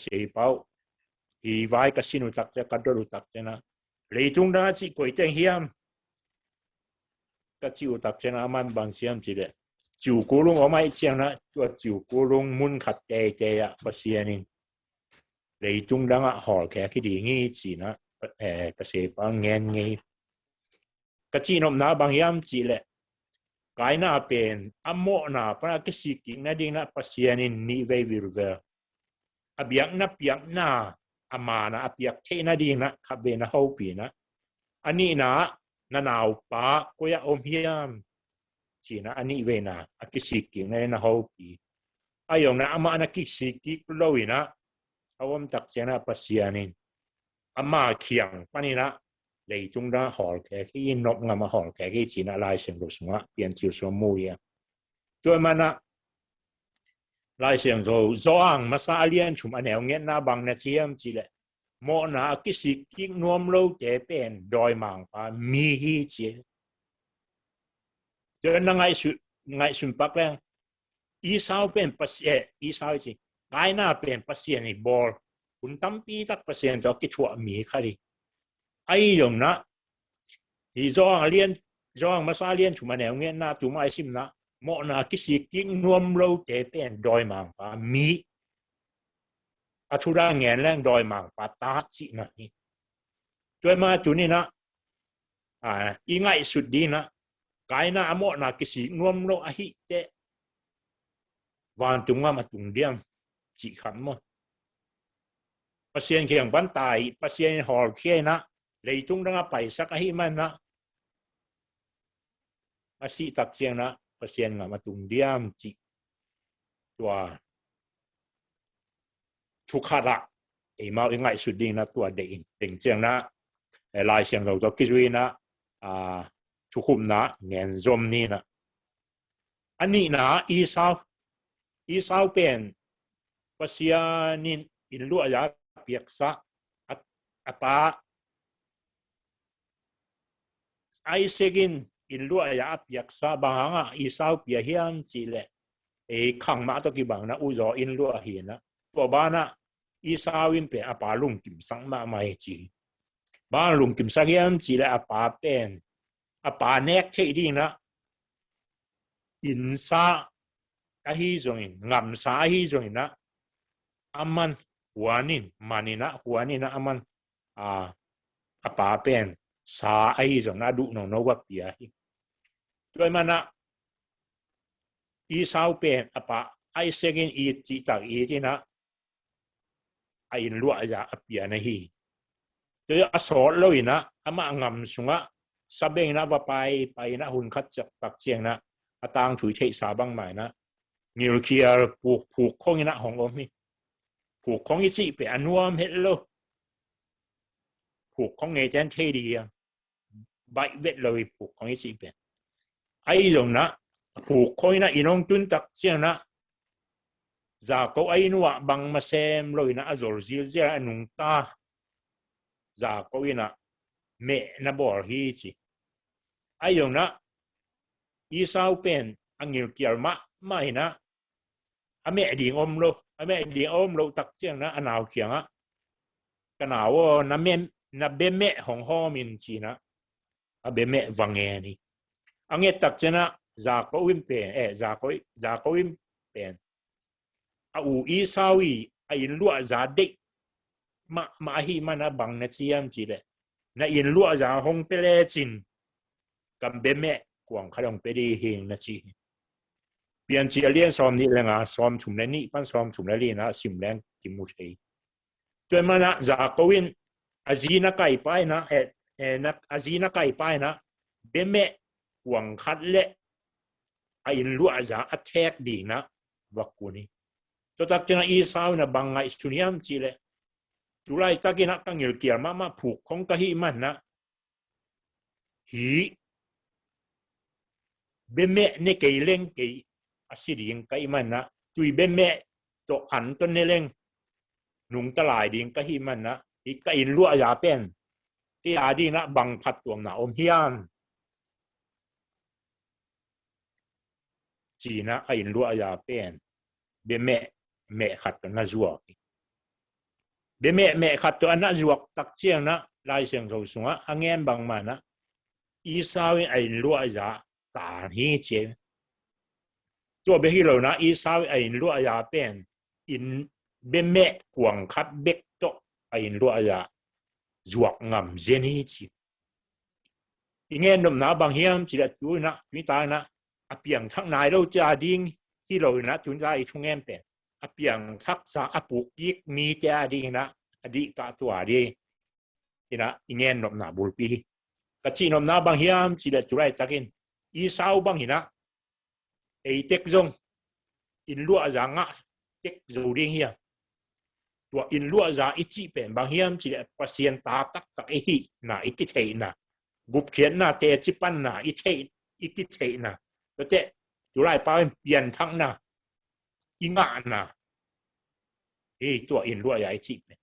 เสียเป้าอีไว้ก็สินุตักจะกระโดดตักจะนะเลยจุงนะจิก๋วยเตี๋ยวเฮียมก็จิวตักจะนะมันบางเสียมจีเดจิวกูลงออกมาอีกเสียงนะตัวจิวกูลงมุนขัดเตะอ่ะภาษานี่เลยจุงดังอ่ะหอแค่คิดดีงี้จีนะก็เสียเป้าเงี้ยงี้ก็จีนอมนาบางยามจีแหละกายน่าเป็นอโมนาพระกิสิกินาดินะภาษานี่นิเววิรเวอเบียกนับเบียกนาอามานะอเบียกเทนาดีนะขับเวนะเฮาปีนะอันนี้นะนาหนาวปาก็ยาอมเฮียมจีนะอันนี้เวนะอกิสิกินะนะเฮาปีอายองนะอามานะกิสิกิกลอยนะเอาอมตักเจนะภาษานี่อามาเขียงปนี่นะเลยจงได้หอแก่ที่นกงามาหอแก่ที่จีน่าลายเสียงรสงะเปลี่ยนจิวสมุยตัวมันนะลายเสียงโซ่จ้างมาซาเลียนชุมอันแนวเงี้ยน่าบังนะเจียมจีแหละโมนากิสิกินวมโลเตเป็นดอยมังปามีฮีเจเดินไงสุนปักแรงอีสาวเป็นปัสเออีสาวจีไกน่าเป็นปัสเอในบอลคุณตั้มปีตักปัสเอจะกิจวัตรมีใครไอ้ยงนะที่จ้างเลียนจ้างมาซาเลียนชุมแนวเงี้ยน่าจุมาไอซิมนะโมนากิสิกินนวมโลเตเป็นดอยมังปามีอัทุระเงี้ยแรงดอยมังปาตาจินะนี่ตัวมาจุนี่นะอีง่ายสุดดีนะกายน่าโมนากิสินวมโลอหิเตวันตุงว่ามาตุงเดียมจิขันมั้งภาษาเขียงบันตายภาษาหอเขียนะเลยจุงดังไปสักให้มันนะภาษาตักเสียงนะภาษางามาตุงเดียมจิตัวทุกขระไอ้มาง่ายสุดดีนะตัวเด็กเจียงนะลายเสียงเราตัวกิจวินะทุกคุมนะเงินจมนี่นะอันนี้นะอีสาวเป็นภาษานินอินลัวยาเปียกซะอาปาไอเซกินอินลัวยาเปียกซะบางอ่ะอีสาวเปียเฮียนจีเลขังมาตัวกี่บางนะอุจออินลัวเฮียนะตัวบ้านนะอีสาวินเป็นอาปาลุงกิมสังมาไม่จีบ้านลุงกิมสังเฮียนจีเลอาปาเป็นอาปาเน็กเท่ดีนะอินซาฮิจงอินงามซาฮิจงอินนะอามันหัวนินมันนี่นะหัวนี่นะอามันอาปาเป็นซาฮิจงนะดูโนโนวับเปียฮิด้วยมันนะอีสาวเป็นอาปาไอเซกินอีจิตากอีที่นะไอลัวจะอเปียนะฮีโดยอสอลเลยนะอามางามสุงะสเบงนะว่าไปนะหุ่นคัดจักตักเจียงนะอาตางถุยเทสาบังใหม่นะนิวเคลียร์ผูกคงนะของอมนี่ผูกคงอีสิเป็นอนุมเฮลโลผูกคงเงยแทนเทดีใบเวทเลยผูกคงอีสิเป็นไอ้ตรงนะผูกคงนะอีน้องตุนตักเจียงนะจากเขาไอ้นัวบังมาเซมเลยนะอจอร์จิลเจอนุงตาจากเขาอีนะเมนะบอร์ฮีจีไอ้ตรงนะอีสาวเป็นอังเกลเกียร์ไม่นะอเมดีงอมโลอเมดีอมโลตักเจียงนะอนาวเขียงอ่ะกันหนาวนะเมนะเบเมของฮอมินจีนะเบเมวังเงนี่อังเกตักเจนะจากเขาอิมเป็นจากเขาอิมเป็นอูอีสาวีอินลัวจะเด็กมาฮีมันนะบังนะเจียมจีเลยนะอินลัวจะฮงเปเลจินกับเบเมกวางขนมเปรีเฮงนะจีเปลี่ยนจีเลียนซ้อมนี่เลยนะซ้อมชุมเลนี่ปั้นซ้อมชุมเลนี่นะสิมแรงกิมุชัยตัวมันนะจากเขาอินอาจีนักไก่ไปนะนักอาจีนักไก่ไปนะเบเมกวางคัดเละอินลัวจะอัดแทกดีนะวักกูนี่ตัวตักจะอีสาวนะบางไงสุนียมจีเลยตุลาตักินักตั้งเกี่ยวมาผูกของกะฮิมันนะฮีเบเมเนเกยเล่งเกยอาศิริงกะฮิมันนะตุยเบเมตัวอันต้นเนเล่งนุงตลายดิ่งกะฮิมันนะอีกอินลัวยาเป็นที่อาดีนะบางพัดตัวหนาอมเฮียน จีนะไอ้ลัวยาเป็นเบเมขัดกันนะจวกเบเมขัดตัวนะจวกตักเชียงนะลายเสียงเขาสูงอ่ะอังเงินบางมานะอีสาวไอ้ลัวยาตาหีเจตัวเบฮิโลนะอีสาวไอ้ลัวยาเป็นอินเบเมกวงขัดเบกโตไอ้ลัวยาจวกงามเจนีจีอีเงินนมนาบางเฮียมจีละตัวนะจุนตานะอเปียงทั้งนายเราจะดิ้งที่เรานะจุนตาอีช่วงเงินเป็นอเปียงทักษะอปุกยิกมีจะดิ้งนะอดีตตัวดีที่นะอีเงินนมนาบุลปีกจีนมนาบางเฮียมจีละจุไรตะกินอีสาวบางหินะไอเต็กจงอินลัวจางะเต็กจูดิ้งเฮียตัวอินลัวจาอิจิเป็นบางเฮียมจีละปัสเซียนตาตักตักไอฮีนะอิกิเทนะกุบเขียนนะเตจิปันนะอิเทอิกิเทนะก็เตจุไรป้าเป็นเปลี่ยนทั้งนะอิงานนะตัวอินลัวใหญ่จิเป็น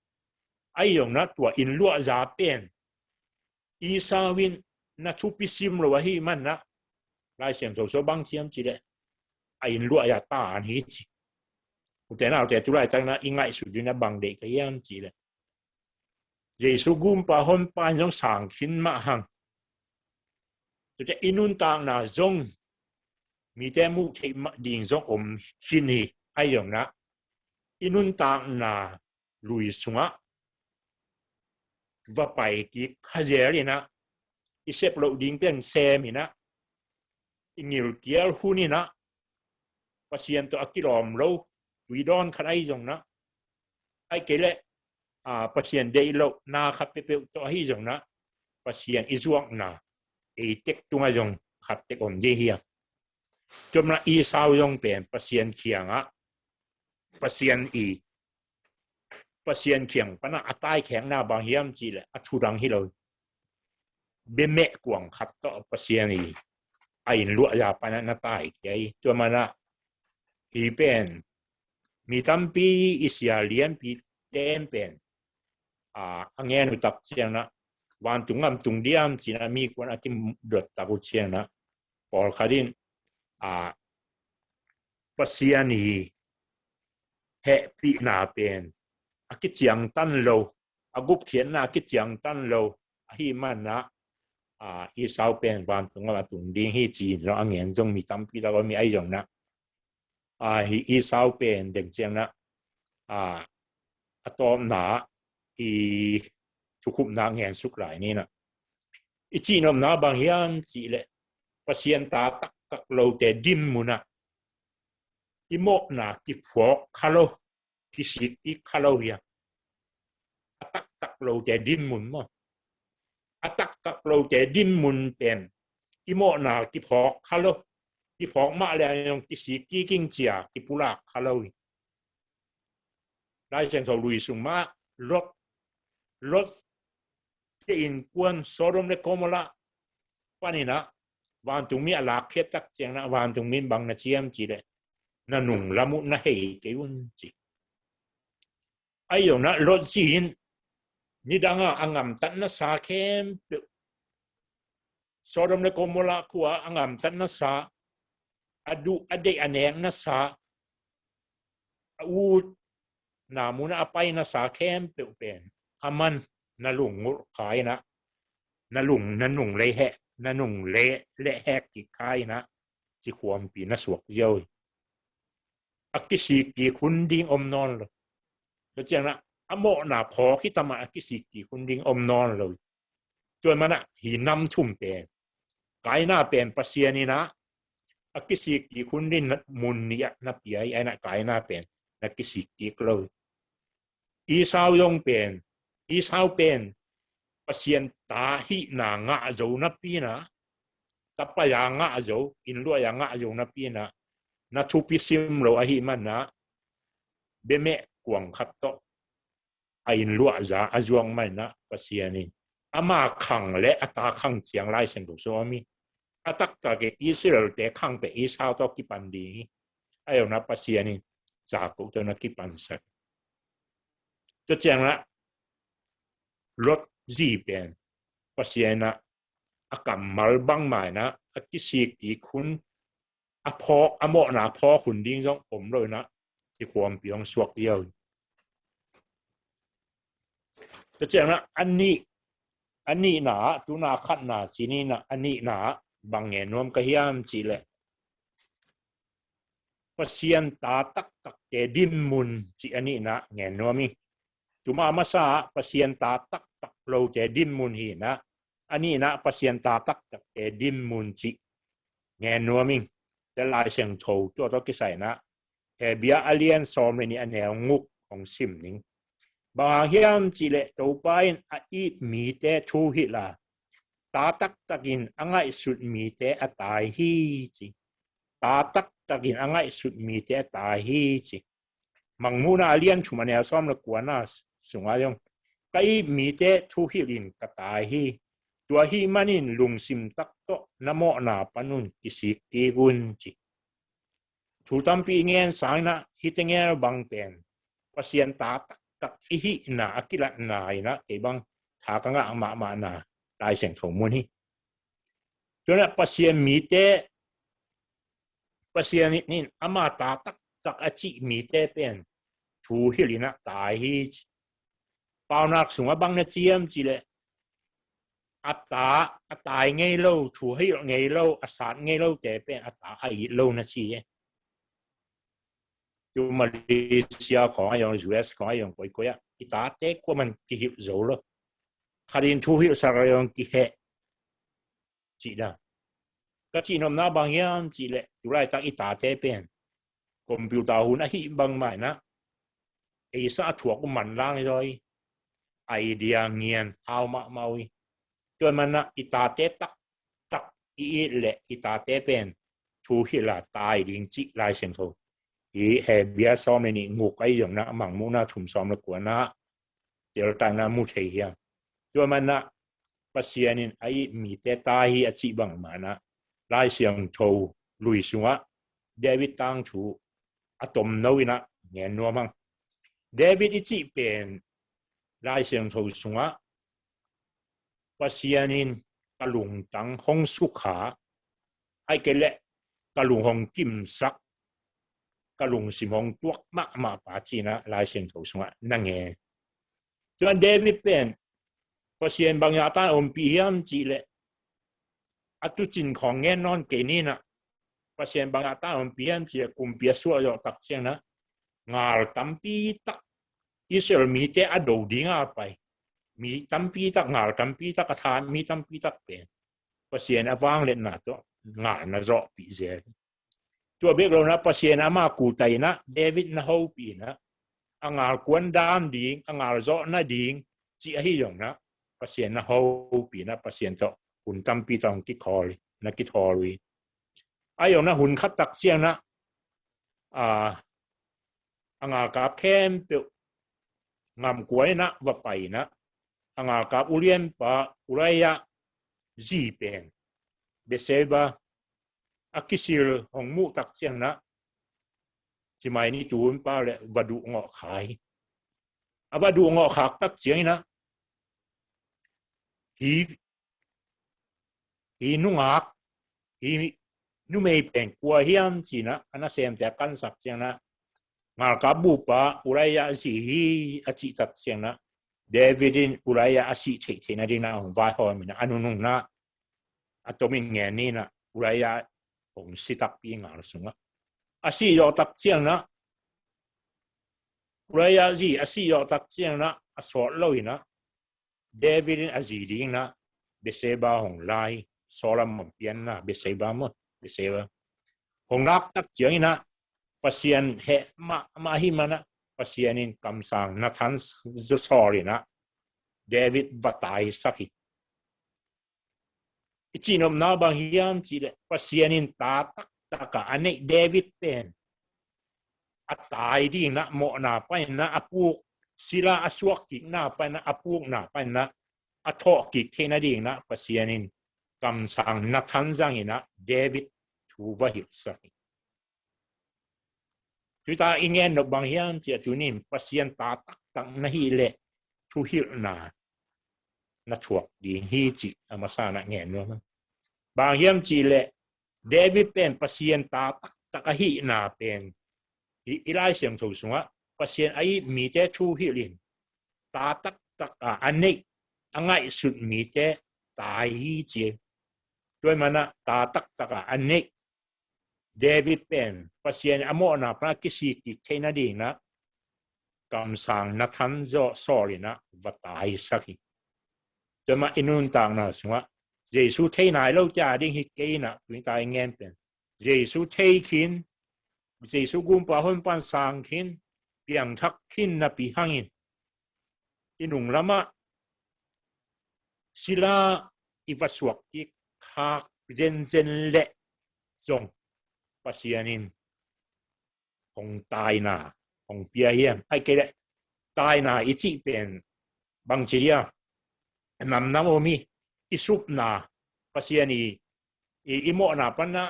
ไอ้ยงนะตัวอินลัวจาเป็นอีสาวินนะชุปิซิมหรือว่าฮีมันนะลายเสียงโจโซบางเทียมจีเลยไอ้อินลัวยาตาอันนี้จีแต่น่าแต่จุไรจังนะอิงไงสุดนะบางเด็กก็ยังจีเลยเยซูกุมปะฮอนปานจงสั่งขินมาหังจะอินุนต่างนะจงมีแต่มุขที่มาดิ่งจงขินนี่ไอ้ยงนะอินุนต่างนะลุยสุงะว่าไปกี่ขจรเลยนะอิเซปโลดิ่งเป็นเซมินะอิงิลเกียร์หูนี่นะปัสเซียนตัวอักิลอมโลวิดอนขัดไอ้จงนะไอ้เกลปัสเซียนเดย์โลนาขัดเปเปตัวไอ้จงนะปัสเซียนอิจวกนะไอเต็กตัวจงขัดเต็กอมเยียจนมาอีสาวจงเป็นปัสเซียนเขียงอ่ะปัสเซียนปัสเซียนเขียงปนะอัตายแข็งหน้าบางเฮียมจีเลยอัทุรังฮิโลเบเมกวงขัดต่อปัสเซียนไอ้ลัวยาปนะนัตายใหญ่ตัวมันนะฮีเป็นมีตั้มปีอิสยาเลียนปีเต็มเป็นอังเงินอุตักเชียงนะวันตุงอัมตุงเดียมจีน่ามีคนอาทิตย์เดือดตะกุเชียงนะพอคดินปัสยานีเฮปีนาเป็นอากิจยังตันโลอากุบเขียนนะอากิจยังตันโลฮีมันนะอีสาวเป็นวันตุงอัมตุงเดียงฮีจีนแล้วอังเงินจงมีตั้มปีแล้วก็มีไอจงนะอีสาวเป็นเด็กเชียงนะอะตอมหนาอีสุขุมนางแห่งสุขหลายนี่นะอีจีนอมนาบางยามจีเลยปัสเซียนตาตักตักเราแต่ดิมมุนะอีโมนากิฟอกคาโลกิสิกอีคาโลเวียตักตักเราแต่ดิมมุนมั้งตักตักเราแต่ดิมมุนเป็นอีโมนากิฟอกคาโลกิฟอกมาแล้วยังกิสิกกิงเจียกิปุระคาโลได้เช่นเขาลุยสุมารถที่อินกวนโซรมเลโกมละปานี่นะวันตรงนี้หลักเขตตักเจียงนะวันตรงนี้บางนาเชียมจีเลยนั่นนุ่งละมุนเฮเกยุนจีไอ้ยงนะรถจีนนี่ดังอ่ะอังมตันนะสาเข้มโซรมเลโกมละขัวอังมตันนะสาอดูอเดอเนงนะสาอูนามุนอไปนะสาเข้มเปเป็นอามันนาลุงขายนะนาลุงเลยแหะนาลุงเละแหกกี่ขายนะที่ความปีนะสวกเยอะอักกิสิกีคุณดิ้งอมนอนเลยแล้วเจ้านะอโมนาพอคิดทำมาอักกิสิกีคุณดิ้งอมนอนเลยจนมันนะหินน้ำชุ่มเป็นกายหน้าเป็นปัสเซียนี่นะอักกิสิกีคุณดิ้งมุนเนี่ยนับใหญ่ไอ้นะกายหน้าเป็นนักกิสิกีเลยอีสาวยงเป็นอีสาวเป็นปัสเซียนตาหินางะโจนับปีนะตับปะยางะโจอินลัวยางะโจนับปีนะนัทุปิซิมโลอหิมันนะเบเมกวงขัดโตอินลัวจาอจวงมันนะปัสเซียนี่อามาขังและอัตาขังเจียงไล่เส้นตุสวามีอัตักตะเกอิสราเอลแต่ขังไปอีสาวตอกิปันดีไอ้นะปัสเซียนี่จากกุตัวนักกิปันเสกตัวเจียงละรถจีเป็นปัสเซียนะอากาศมัลบังมานะอักกิสิกีคุณ พอเหมาะนะพอขุนดิ้งจ้องผมเลยนะที่ความเปียงสวกเดียวแต่เจ้านะอันนี้หนาตุนาขัดหนาจีนี่นะอันนี้หนาบางแง่นวมกระเฮียมจีเลยปเสียนตาตักเกดิมมุนจีอันนี้นะแง่นวมีจุมามาซาปเสียนตาตักเราเกดิมมุนฮีนะอันนี้นะปเสียนตาตักเกดิมมุนจีแง่นวมีแต่ลายเสียงโถตัวตัวกิใส่นะเฮเบียอเลียนซอมนี่อันแนวงุกของซิมนิงบางเฮียมจีเลตัวไปอีมีเตทูฮิลาตาตักกินอังไงสุดมีเตอตายฮีจีตาตักกินอังไงสุดมีเตอตายฮีจีมังมูนาเลียนชุมันแนวซ้อมละกวนนะสุงายงก็อีมีเตทูฮิลินกตายฮีตัวฮีมันินลุงซิมตักโตนโมนาปนุนกิสิกีกุนจีทูตัมปีเงินสายนะฮิตเงินบางเป็นปัสยันตาตักอีฮีนาอักิละนายนะเก็บังถากังอ่างมานาลายเสียงถงมุนฮีตัวนั้นปัสยันมีเตปัสยันนี่อามาตาตักอจิมีเตเป็นทูฮิลินะตายฮีปาวนักสุงบังนะเจียมจีเลอัตตายไงเล่าทูให้ไงเล่าอาสาไงเล่าแต่เป็นอัตตาไอเล่านะชีดูมาเลเซียของไอ้ยัง US ของไอ้ยังไปอ่ะอิตาเต็กว่ามันกิฮิบโซลคดีนทูฮิสารยังกิเฮจีน่ะก็จีนอมนาบางอย่างจีเละดูไรตักอิตาเต็เป็นคอมพิวเตอร์หุ่นหิบางใหม่นะไอ้สัตว์ถั่วก็มันล่างเลยไอเดียเงียนเอามาวิจนมันนะอิตาเตตักอีเละอิตาเตเป็นทูฮิละตายดิงจิลายเซนโซอีเฮเบียซ้อมนี่งูไก่อย่างนะมังมูน่าทุ่มซ้อมละกว่านะเดี๋ยวต่างนะมุเทียจนมันนะปัสยานินไอมีเตตายอจิบังมานะลายเสียงโทลุยสัวเดวิดตังชูอะตอมน้อยนะเงี้ยนัวมังเดวิดอิจิเป็นลายเสียงโทสัวปัสยานินกะลุงตังฮงสุขาไอเกลเลกะลุงฮงกิมซักกะลุงสิมองตัวมาปาจีนะลายเสียงโทสัวนั่งเงี้ยจนเดวิดเป็นปัสยานบางอย่างตาอมพิยามจีเลอัตุจินของเงี้ยนอนเกนี่นะปัสยานบางอย่างตาอมพิยามจีกุมพิยสัวอยู่ตักเสียงนะงาลตัมปีตักอิสราเอลมีเตอดูดีงาไปมีตัมปีตักงาลตัมปีตักทานมีตัมปีตักเป็นปัสยานวางเล่นนะตัวงาลนะรอปีเสียตัวเบกเรานะปัสยานมากูไตนะเดวิดนะฮูปีนะอ่างาลกวนดามดิ่งอ่างาลรอนะดิ่งจีให้ยงนะปัสยานนะฮูปีนะปัสยานตัวหุ่นตัมปีตังกิคอลนะกิทอลุยไอ้ยงนะหุ่นขัดตักเสียงนะอ่างาลกับเข้มเปียวงามกวยนะว่าไปนะอ่างาลกับอุเลียนปะอุไรยะจีเป็นเบเซบาอากิซิลของมูตักเสียงนะจิไม่นี่จูนป้าเลยวดูงอขายวดูงอขากตักเสียงนะฮีนุ่งหักฮีนุ่มไม่เป็นกลัวเฮียมจีนะอันนั้นเสียงแต่กันสักเสียงนะงากับบุปะอุไรยะสิฮีอาจิตักเสียงนะเดวิดินอุไรยะอาศิเทนะดีนะของวายหอมินะอนุนุงนะอัตมิงเงี้ยนี่นะอุไรยะของสิตักปีงาลสุงะอาศิยอตักเสียงนะอุไรยะจีอาศิยอตักเสียงนะอสวดลอยนะเดวิดินอาจีดิงนะเบเซบาของไลโซลามอนเปียนนะเบเซบามั้งเบเซบาของนักตักเสียงนะปัสยานเฮมาหิมานะปัสยานินคำสั่งนัทันจะสอรีนะเดวิดวัตายสักอีจีนอมนาบางยามจีเลปัสยานินตาตักอันนี้เดวิดเป็นอัตายดีนะโมนาไปนะอปุกศิลาอสวกิกนาไปนะอปุกนาไปนะอทอกิกเทนดีนะปัสยานินคำสั่งนัทันจังนะเดวิดทูวะหิสักจุดตาอิงเงินบางอย่างเจ้าจุนิมปัสยันตาตักนะฮิเลทุฮิลนานัทวกดีฮิจิอามาสานะเงินนู้นบางอย่างจีเล เดวิดเป็นปัสเซียนตาตะกะหินาเป็นอีไลเสียงถูกสงะปัสเซียนไอมีเจชูฮิลินตาตะกะอันนี้อังไงสุดมีเจตายเจด้วยมันนะตาตะกะอันนี้เดวิดเป็นปัสเซียนอโมนาพระกิสิกิเทนาดีนะกำสังนัทันโจสอรินะวัตายสักทีด้วยมาอินุนต่างนะสงะเยซูเทนายเราจะดิ้งฮิกเกนะตัวตายเงี้ยเป็นเยซูเทคินเยซูกุมปะหุ่นปันสังคินเปียงทักคินนะปีหังอินอินุงละมะศิลาอิวัสวกกิคักเจนเละจงปัสยานินของตายนาของเปียเฮียมไอ้เกละตายนาอิจิเป็นบางทีอะนำน้ำโอมีอิสุปนาปัสยานีอิโมนาปันนะ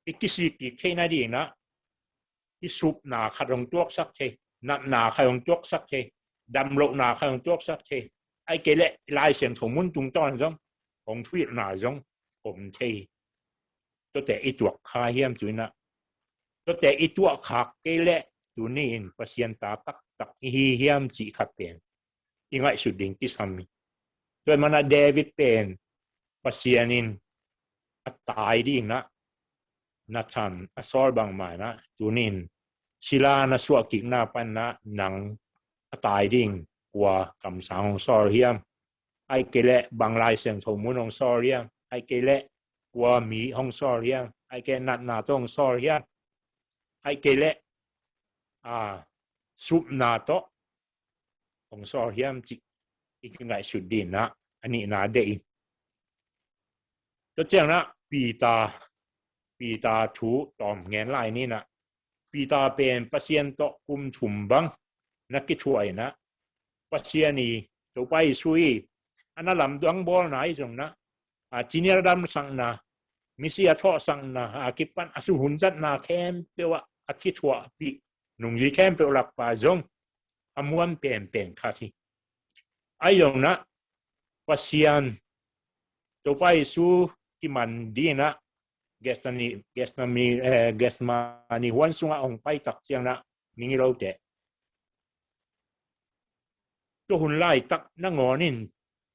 อิกิสิกิเทนาดีนะอิสุปนาขัดลงตัวสักเทนัดนาขัดลงตัวสักเทดำโลนาขัดลงตัวสักเทไอ้เกละลายเสียงของมุนจุงต้อนจงของทวีตนาจงผมเทตัวแต่อีตัวคาเฮียมจุยนะตัวแต่อีตัวขากเกละตัวนี้เองปัสยันตาตักเฮียมจีขัดเป็นอีไงสุดดิ่งที่สามีด้วยมันเดวิดเป็นปัสยานินตายดิ่งนะนัทชันอสอลบางหมายนะตัวนี้ศิลานะสวกิกนาปันนะหนังตายดิ่งกว่าคำสั่งของซอเฮียมไอเกละบางลายเสียงถมุนของซอเฮียมไอเกละกว่ามีของซอเฮียมไอเกนัดนาตองซอเฮียมไอเกละซุปนาโตของซอเฮียมจิอีกไงสุดดีนะอันนี้นาเดอิตัวเจ้านะปีตาถูตอมเงินลายนี่นะปีตาเป็นปัสยันโตกุมชุมบังนักกิจช่วยนะปัสยานีตัวไปซุยอันนั้นลำดวงบอลไหนจงนะจีเนียร์ดำสังนะมิเซียทอสังนะกิปันอสุหุนจัดนาแคมเปว่าอาทิตย์ชัวปีนุ่งยีแคมเปหลักป่าจงอมวนเป็นคาทีไอ้ยงนะปัสยันตัวไปสู่ที่มันดีนะเกสมานีวันสุงอาองไปตักเสียงนะมิงิเราเตะตัวหุ่นไล่ตักนั่งงอนิน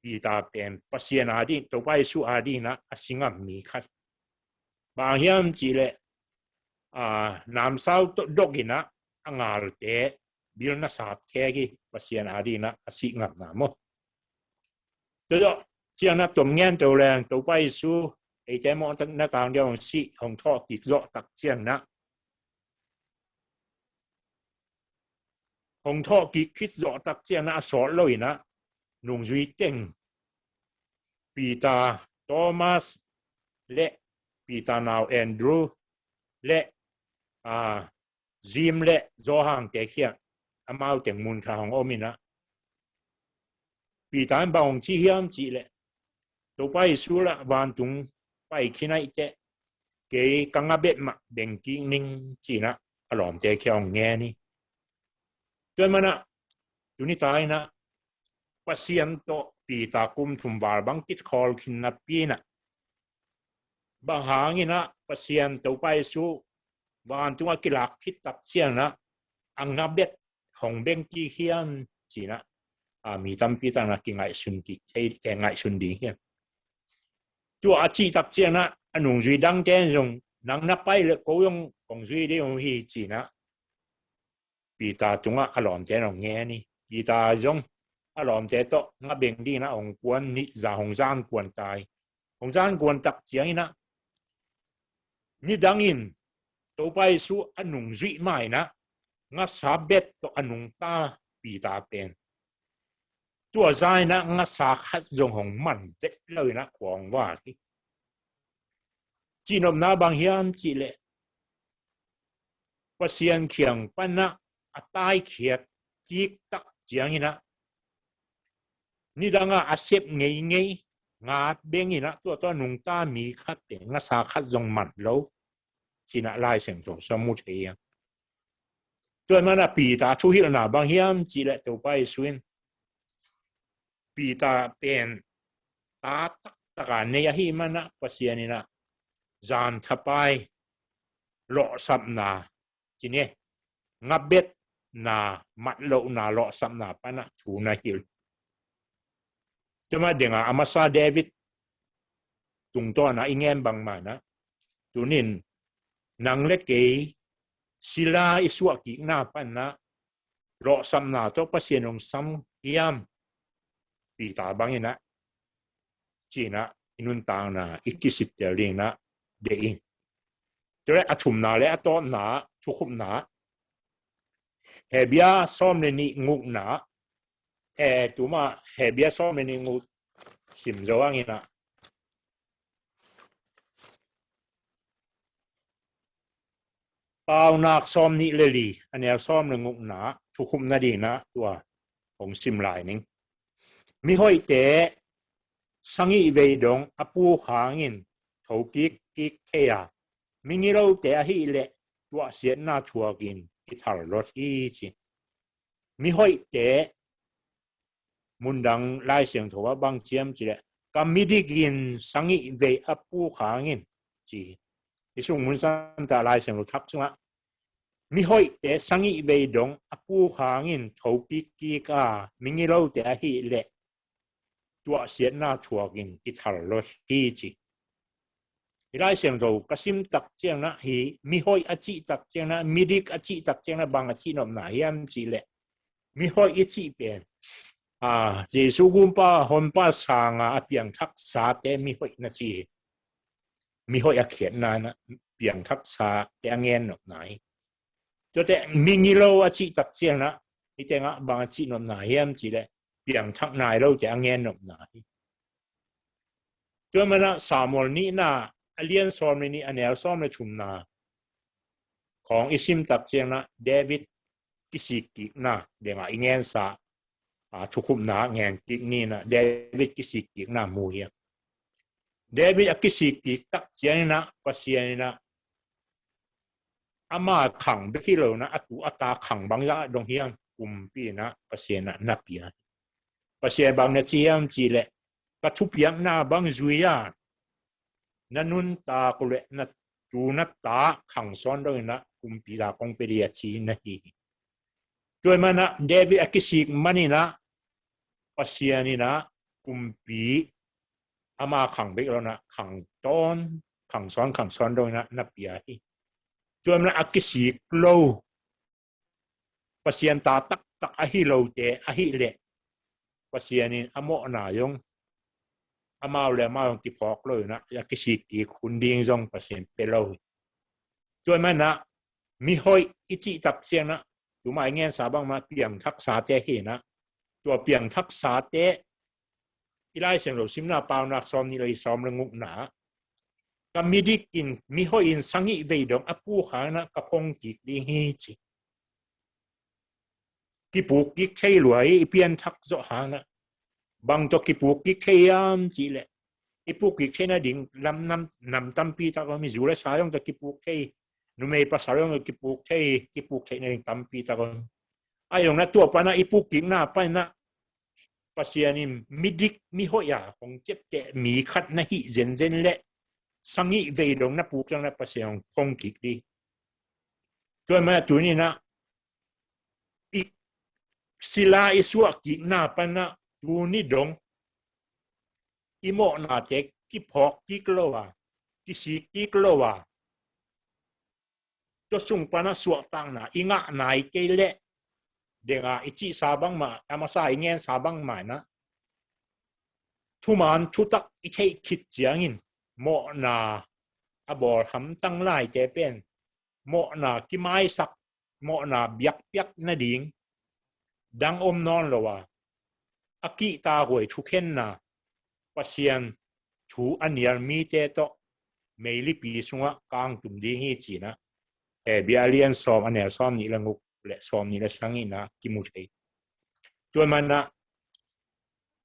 ปีตาเป็นปัสยันอาดีตัวไปสู่อาดีนะสิงห์มีขัดบางยามจีเลน้ำสาวดกินะอังอาลเตะบิลนัสหัดแค่กี่ปัสยันอาดีนะสิงห์น้ำมั้งตัวเจียงนะตัวเงี้ยตัวแรงตัวไปสู่ไอ้เจ้าหมอหน้าต่างเดียวของสิของท่อติดเจาะตักเจียงนะของท่อกิคิดเจาะตักเจียงนะสอนเลยนะนุ่งจุยเต็งปีตาโทมัสและปีตานาวแอนดรูและซิมและโจฮังเตเคียอามาเต็งมุนคาของโอมินะปีตานบางจีเฮียมจีและตัวไปสู่ละวันตุงไปขี้ไหนเจ๊เกี่ยกังอาเบ็ดมาเบ่งกิ้งนิ่งจีนะอารมณ์เจ๊เขียวแง่นี่ตัวมันนะอยู่นี่ตายนะปัสยันโตปีตากุมทุมบาร์บังกิดคอลขินนับปีนะบางหางี้นะปัสยันโตไปสู่วันตุงกิลักคิดตักเสียงนะอังอาเบ็ดของเบ่งกี้เขียนจีนะมีตั้มปีตั้งนักกินไงสุนกิใช้แกงไงสุนดีเฮียตัวอาชีตักเจียนะอันนุ่งจุยดังแกงจงนังนับไปเลยกูยงของจุยได้องฮีจีนะปีตาจงอารมณ์เจนองแง่นี่ปีตาจงอารมณ์เจโตงับเบ่งดีนะองกวนนิจาองจานกวนตายองจานกวนตักเจียนะนี่ดังอินตัวไปสู่อันนุ่งจุยไม่นะงับสาเบ็ดตัวอันนุ่งตาปีตาเป็นตัวใจนะงัดสาขัดจงของมันเด็ดเลยนะขวางว่าที่จีนอมนาบางยามจีเลปัสยันเขียงปันนะตายเขียดกีกตักเจียงนะนี่ดังอาเซบเงยงาเบงนะตัวนุ่งตามีขัดเต็งงัดสาขัดจงมันแล้วจีน่าลายเสียงจงสมุทเอียงตัวมันปีตาชูฮิลนาบางยามจีเลตัวไปสวินปีตาเป็นตา ตะการเนียฮีมันนะปัสยานี่นะจานทับไปโลสับนาจีเน่งับเบ็ดนามัดโลนาโลสับนาปะนะทูนาฮิลจะมาเดี๋ยวอามาซาเดวิดตุงตัวนะอิงเงินบางมานะตุนินนังเล็กเกยศิลาอิสวกิกนาปันนะโลสับนาตัวปัสยานองสัมยามปีตาบางนะจีนะอินุนตางนะอิกิสิตเดลิงนะเดอิงตัวแรกอธุมนาและตัวนาชุกุมนาเฮเบียซ้อมในนี้งุกนาตัวมาเฮเบียซ้อมในนี้งุกสิมจวังอินะเปล่านักซ้อมนี้เลยลีอันนี้ซ้อมในงุกนาชุกุมนาดีนะตัวผมสิมลายนึงมีห้อยเตะสังอีเวดงอปูหางินถูกกิกเทียมิงิเราเตะฮีเละตัวเสียนาชัวกินกิทาร์รถฮีจิมีห้อยเตะมุนดังไล่เสียงถือว่าบางเจียมจีเละก็มีดีกินสังอีเวอปูหางินจีที่ส่งมุนสันตาไล่เสียงรถทักใช่ไหมมีห้อยเตะสังอีเวดงอปูหางินถูกกิกมิงิเราเตะฮีเละตัวเสียนาชัวกินกิทาร์รถฮีจีไล่เสียงเรากระซิมตักเจียงนะฮีมีห้อยอจิตักเจียงนะมีดิกอจิตักเจียงนะบางอจินอมนายามจีเละมีห้อยอจิเป็นเจสุกุมป้าฮอนป้าสางเปียงทักษาเตมีห้อยนะจีมีห้อยอเขียนนะเปียงทักษาเตเงินอมนายตัวแต่มีงิโลอจิตักเจียงนะที่แต่งะบางอจินอมนายามจีเละเปียงทักนายเราเตเงินอมนายตัวมันนะสามวันนี้นะเลียนซ้อมในนี้อันนี้ซ้อมในชุมนาของอิซิมตักเจียงนะเดวิดกิสิกินะเดี๋ยวอิงเงินสาชุกุมนาเงินกิกนี่นะเดวิดกิสิกินะมูเฮียเดวิดกิสิกิตักเจียงนะปัสยานะอามาขังเบกิโลนะอัตุอัตาขังบางอย่างดงเฮียงกุมปีนะปัสยานะนับปีนะปัสยาบางเนี่ยเจียมจีเละก็ทุบยังนะบางจุยานันุนตากุเลนัดดูนัดตาขังซ้อนด้วยนะกุมปีตาคงเปรียชีนะฮีด้วยมันนะเดวิดกิสิกมันนี่นะปัสยานี่นะกุมปีอามาขังเบกแล้วนะขังต้นขังซ้อนด้วยนะนับปีฮีด้วยมันนะกิสิกโลปัสยาตาตักอหิโลเตอหิเละปัสยานี่อโมนายงอามาเลยมาลงที่พอกเลยนะอยากกิสิกีคุณดิ้งจงเปอร์เซ็นต์เป็นเลยด้วยมันนะมีห้อยอิจิตักเสียงนะตัวมาเงี้ยสาบังมาเปลี่ยนทักษะเตะเห็นนะตัวเปลี่ยนทักษะเตะที่ไล่เสียงเราซิมนาเปล่านักซ้อมนี่เลยซ้อมเรื่องงุกหนาก็มีดิกินมีห้อยอินสังอิเวดงอปูขานะกับพงกิกดิ้งฮีจิกิปุกกิกใช่หลวยเปลี่ยนทักษะหานะบางตัวกิปุกิเขียมจีเละกิปุกิเขียนดิ่งลำนำตั้มปีตาก็มีจุเลสายองตัวกิปุเขียนุ่มเอภาษาองตัวกิปุเขียนตั้มปีตาก็ไอ้ยองนั้นตัวปานะกิปุกิหน้าไปนะภาษานี่มิดิกมิโหยาของเจ็บเตะมีขัดนะฮิเซนเละสังอิเวดงนะปุกจังนะภาษาของคงกิกดีตัวมาตัวนี้นะอีศิลาอิสวะกิหน้าไปนะดูนี่ดงอิโมนาเด็กกิพอกกิกโลวากิสิกิกโลวาตัวสุ่งปานะสวกตังนะอิงะนายเกเลเดงาอิจิสาบังมาอามาสายเงี้ยสาบังมานะทุมันทุตักอิเทคิดเจียงินโมนาอบอทำตั้งไล่เจเป็นโมนากิไม้สักโมนาเบียกเปียกนาดิงดังอมนอนโลวาอากิตาหวยทุกเห็นนะปัสยันทูอันยันมีเตโตไม่ลิปีสงะกางตุ่มดีงี้จีนะเบียเลียนซ้อมอันเนี้ยซ้อมนี่ละงุกและซ้อมนี่ละสังอินะกิมุชัยตัวมันนะ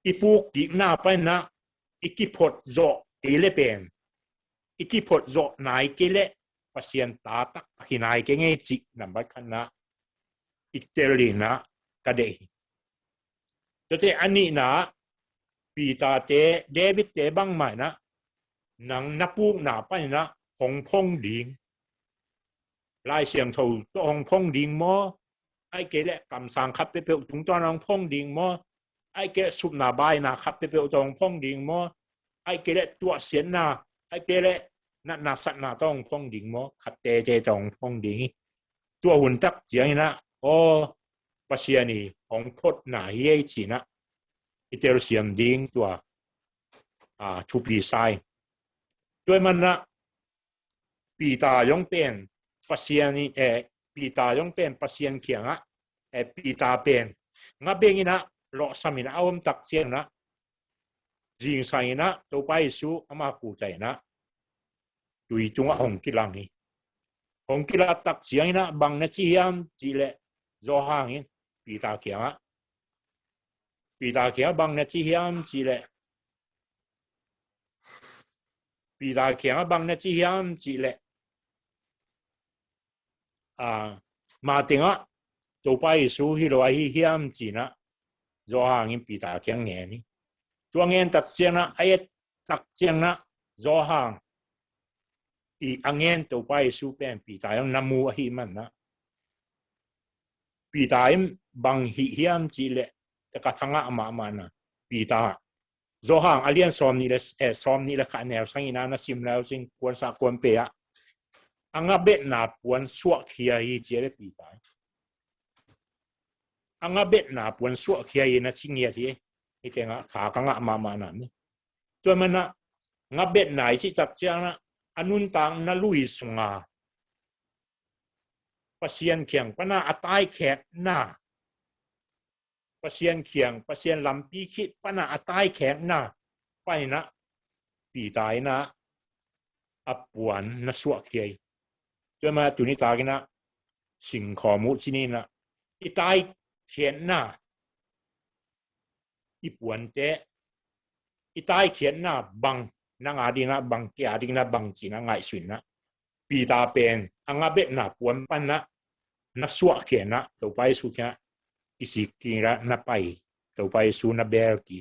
อีปูกิหน้าไปนะอีกิพดโจเกเลเป็นอีกิพดโจนายเกเลปัสยันตาตักหินายเกงี้จีนับบัดขันนะอีเตลีนะกระเดยตัวเตอันนี้นะ ปีตาเตเดวิดเตบังใหม่นะหนังนับปูหนาไปนะหงพงดิงลายเสียงถูตัวหงพงดิงมอไอเกละกำสังคับไปเปลถุงตัวหงพงดิงมอไอเกะสุบนาบายนะคับไปเปลตัวหงพงดิงมอไอเกละตัวเสียนนาไอเกละนักสัตนาต้องพงดิงมอขัดเตเจตองพงดิงตัวหุ่นตักเจียงนะโอ้ปัสยานีของพดหนาเย่จีนะอิเตอร์เซียมดิงตัวทุปีไซด้วยมันนะปีตายองเป็นปัสยานีปีตายองเป็นปัสยานเขียงปีตาเป็นงับเบงินะหลอสามินะเอาอมตักเจียงนะจิงไซนะตัวไปสู่อามากูใจนะตุยจงหงกิลังนี่หงกิลาตักเจียงนะบังนะจียามจีเลโจหางอินปีตาเขียงปีตาเขียงบังนะจียามจีเลปีตาเขียงบังนะจียามจีเลมาติงะตัวไปสู่ฮิโรฮิยามจีนะโจหางอินปีตาเขียงเงี้ยนี่ตัวเงี้ยตักเจียงนะไอ้ตักเจียงนะโจหางอีอังเงินตัวไปสู่เป็นปีตายังนำมัวหิมันนะปีตาบังหิยามจีเลแต่กระทั่งอามานะปีตาโจหางอเลียนซ้อมนี่เลยซ้อมนี่เลยขันแนวสังอินานะซิมแล้วสิ่งควรสักควรเปียอังเบ็ดนาปวนสวกเขียอีเจเลปีตาอังเบ็ดนาปวนสวกเขียอีนะชิงเงียทีไอ้เจ้าขากังมานะนี่ตัวมันนะงับเบ็ดไหนที่จัดเจ้านะอนุนตังนาลุยสุงาปัสยันเขียงปนาอัตายแขกหน้าปัสยันเขียงปัสยันลำปีคิดปนาอัตายแขกหน้าไปนะปีตายนะอับปวนนะสวกเขียจนมาตุนิตากินะสิ่งขอมุชินีนะอีตายแขกหน้าอีปวนเตอีตายแขกหน้าบังนางอาดีนะบังเกียดีนะบังจีนะไงสุนนะปีตาเป็นอังเบ็ดนะปวนปันนะนัสวะเขียนนะตัวไปสุขะกิสิกิระนับไปตัวไปสุนับเบลกิ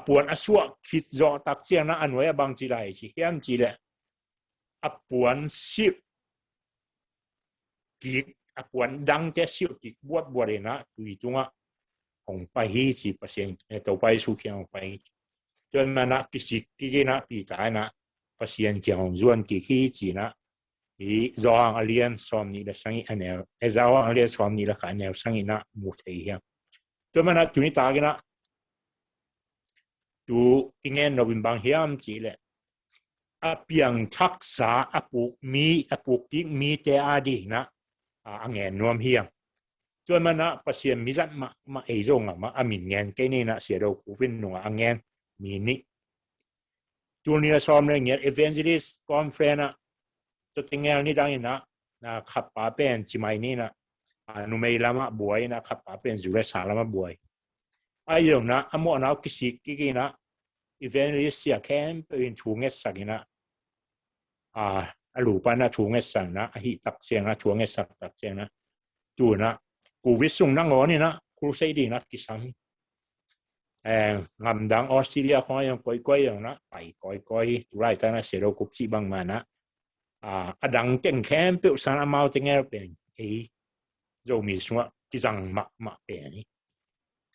ปวนอสวะคิดจอตักเจียนะอันไว้บังจีไรสิเฮียมจีเลปวนสิบกิกปวนดังเตสิบกิกบวชบวชนะตุยจุงะของไปฮีสิเปอร์เซ็นต์ตัวไปสุขะของไปจนมานะกิสิกินะปีตายนะเปอร์เซ็นต์เกี่ยวกับส่วนกิฮีจีนะอีจอหางเลียนซ้อมนี่ละสังอินแนวจอหางเลียนซ้อมนี่ละขันแนวสังอินะมุทัยเฮียจนมานะตุนิตากินะตูอิงเงินนบินบางเฮียมจีเลเพียงทักษะปุกกิมีเตอาดีนะอังเงินนวมเฮียมจนมานะเปอร์เซ็นต์มิจัดมาเอจงมาอามินเงินแค่นี้นะเสียดายคูเป็นหนุ่มอังเงินมีนี่ตัวนี้ซ้อมเรื่องเงี้ย evangelist conference ตัวเงี้ยนี่ดังนะขับป่าเป็นจิมัยนี่นะนุ่มเอลามาบวยนะขับป่าเป็นจุเลสาลามาบวยไอ้เรื่องนะอโมนะกิสิกินะ evangelist เสียแค่เป็นชูเงสักนะลูปานะชูเงสักนะหิตักเสียงนะชูเงสักตักเสียงนะตัวนะกูวิสุงนั่งอ๋อนี่นะครูเซดีนะกิสังงำดังออสเตรเลียเขาอย่างก้อยๆอย่างนะไปก้อยๆตุลาแต่นะเสียเราคุบจีบางมานะดังเก่งแค่เปิดสารมาเอาเงี้ยเป็นเรามีส่วนที่จังมาเป็นนี่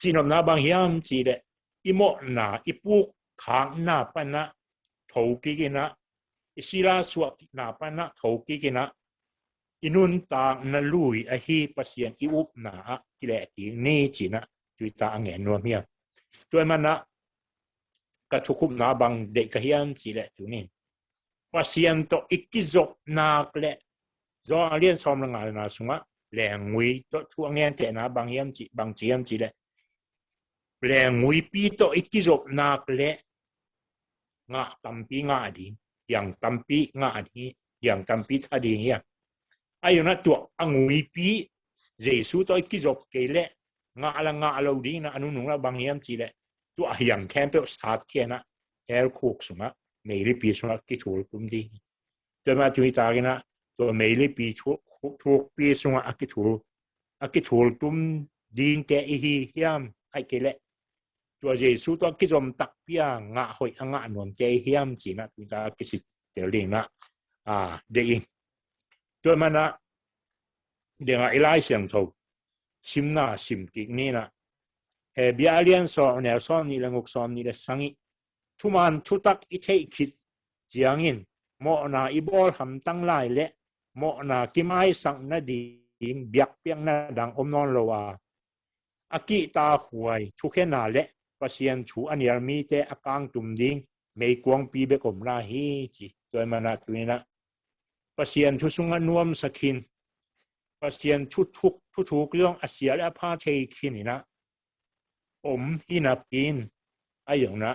จีนน้าบางยามจีเดอิโมนาอิปุกขางนาปนะถูกกินะอิศิลาสวกนาปนะถูกกินะอินุนตางนลุยฮีปัสยันอิอุปนากิเลตินี่จีนะจุดตาเงี้ยนัวเมียตัวมันนะกระทุกนาบางเด็กเฮียมจีเลตัวนี้ปัสยันโตอิกิจกนาเลจอเลียนซ้อมงานนาสุงะแรงงุยตัวทัวเงี้ยแต่นาบางเฮียมจีบางจีเฮียมจีเลแรงงุยปีโตอิกิจกนาเลงะตัมปีงะดีอย่างตัมปีงะดีอย่างตัมปีทัดีเนี่ยไอ้ยังนะตัวงุยปีเจสุโตอิกิจกเกเลงาละงาเราดีนะอนุนุงละบางยามจีเลตัวอย่างแคมเปญสตาร์ทแค่นะเอลคุกสุงะเมลิปีสุงะกิทูลกุมดีจนมาจุดตากินะตัวเมลิปีทุกปีสุงะกิทูลกุมดีแกอีฮียามไอเกเล ตัวเยซูตัวกิจมตักเปียงะหอยงะนวมใจเฮียมจีนะตัวตากิสิเตลิงนะเดิงตัวมันนะเดี๋ยวไอ้ไล่เสียงโทซิมนะซิมกิกนี่นะเบียเลียนสอนแนวสอนนี่ละงกสอนนี่ละสังอิทุมันชุตักอิเทคิดจียงอินโมนาอีบอลทำตั้งไล่เละโมนากิมไอสังนาดีเบียกเปียงนาดังอมนอนโลวาอากิตาหวยทุกแค่นาเละปัสยันชูอันยามีเตอกังตุมดิ้งไม่กวงปีเบกมลาฮีจีตัวมันนะตัวนี้นะปัสยันชูสุงนวมสกินปัสยันชุทุกเรื่องอาเซียและพาเทคินนี่นะฮินาปินไอ้อย่างนะ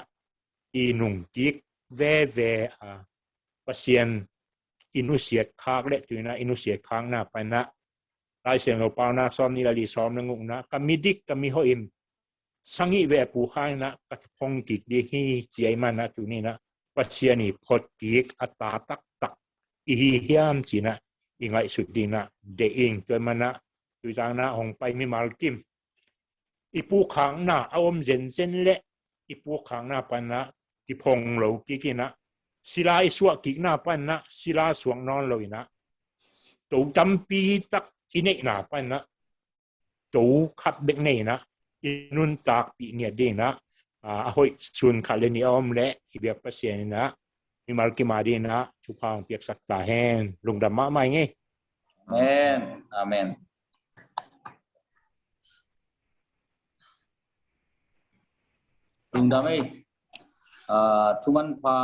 อีนุ่งกิกเวปัสยันอินุเสียดคากเละตัวนี้นะอินุเสียดค้างนะไปนะไล่เสียงเราเปล่านะซ้อมนี่ละลีซ้อมนะงงนะกามิดิกกามิโฮอิมสังอิเวปูข้างนะกัดพงกิกดีฮีเจียมันนะตัวนี้นะปัจเจียนี่พอดกิกอัตาตักอีเฮียมจีนะอิงไอสุดดีนะเดอิงตัวมันนะตัวจางนะหงไปมีมาลกิมอีปูข้างนะอมเซนเละอีปูข้างนะปันนะที่พงเหลากิกนะศิลาอิสวะกิกนะปันนะศิลาสวงนอนเลยนะตัวจำปีตักอินเนนะปันนะตัวขับเบกเนนะอินุนตากปีเงียดีนะหอยชุนคาเลนิอมและอีเบียกปัสเซียนนะมีมาลกิมาดีนะชุพางเปียกสักตาแห้งลงดำมะไม่ไงอาเมนลุงดำไอ้ทุมันพา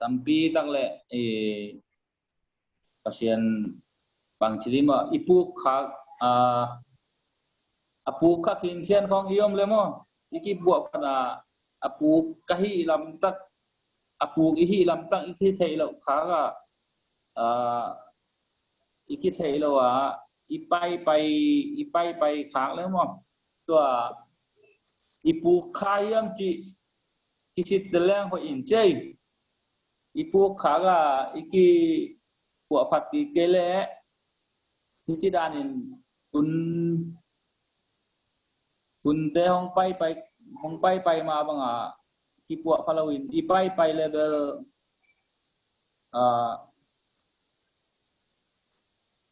ตัมปีตั้งแหละปัสเซียนบางชนิดมาอีปุกขาapu ka kinkian kong iyom lemo iki buat pada apu kahi lam tak apu ihi lam tak iki thailo khaga iki thailo wa ipai pai khang lemo tua ipu khayam chi kisit delang ho injai ipu khaga iki buat pati kele iki daninคุณเตะห้องไปมาบางที่พวกพลวินอีไปเลเวล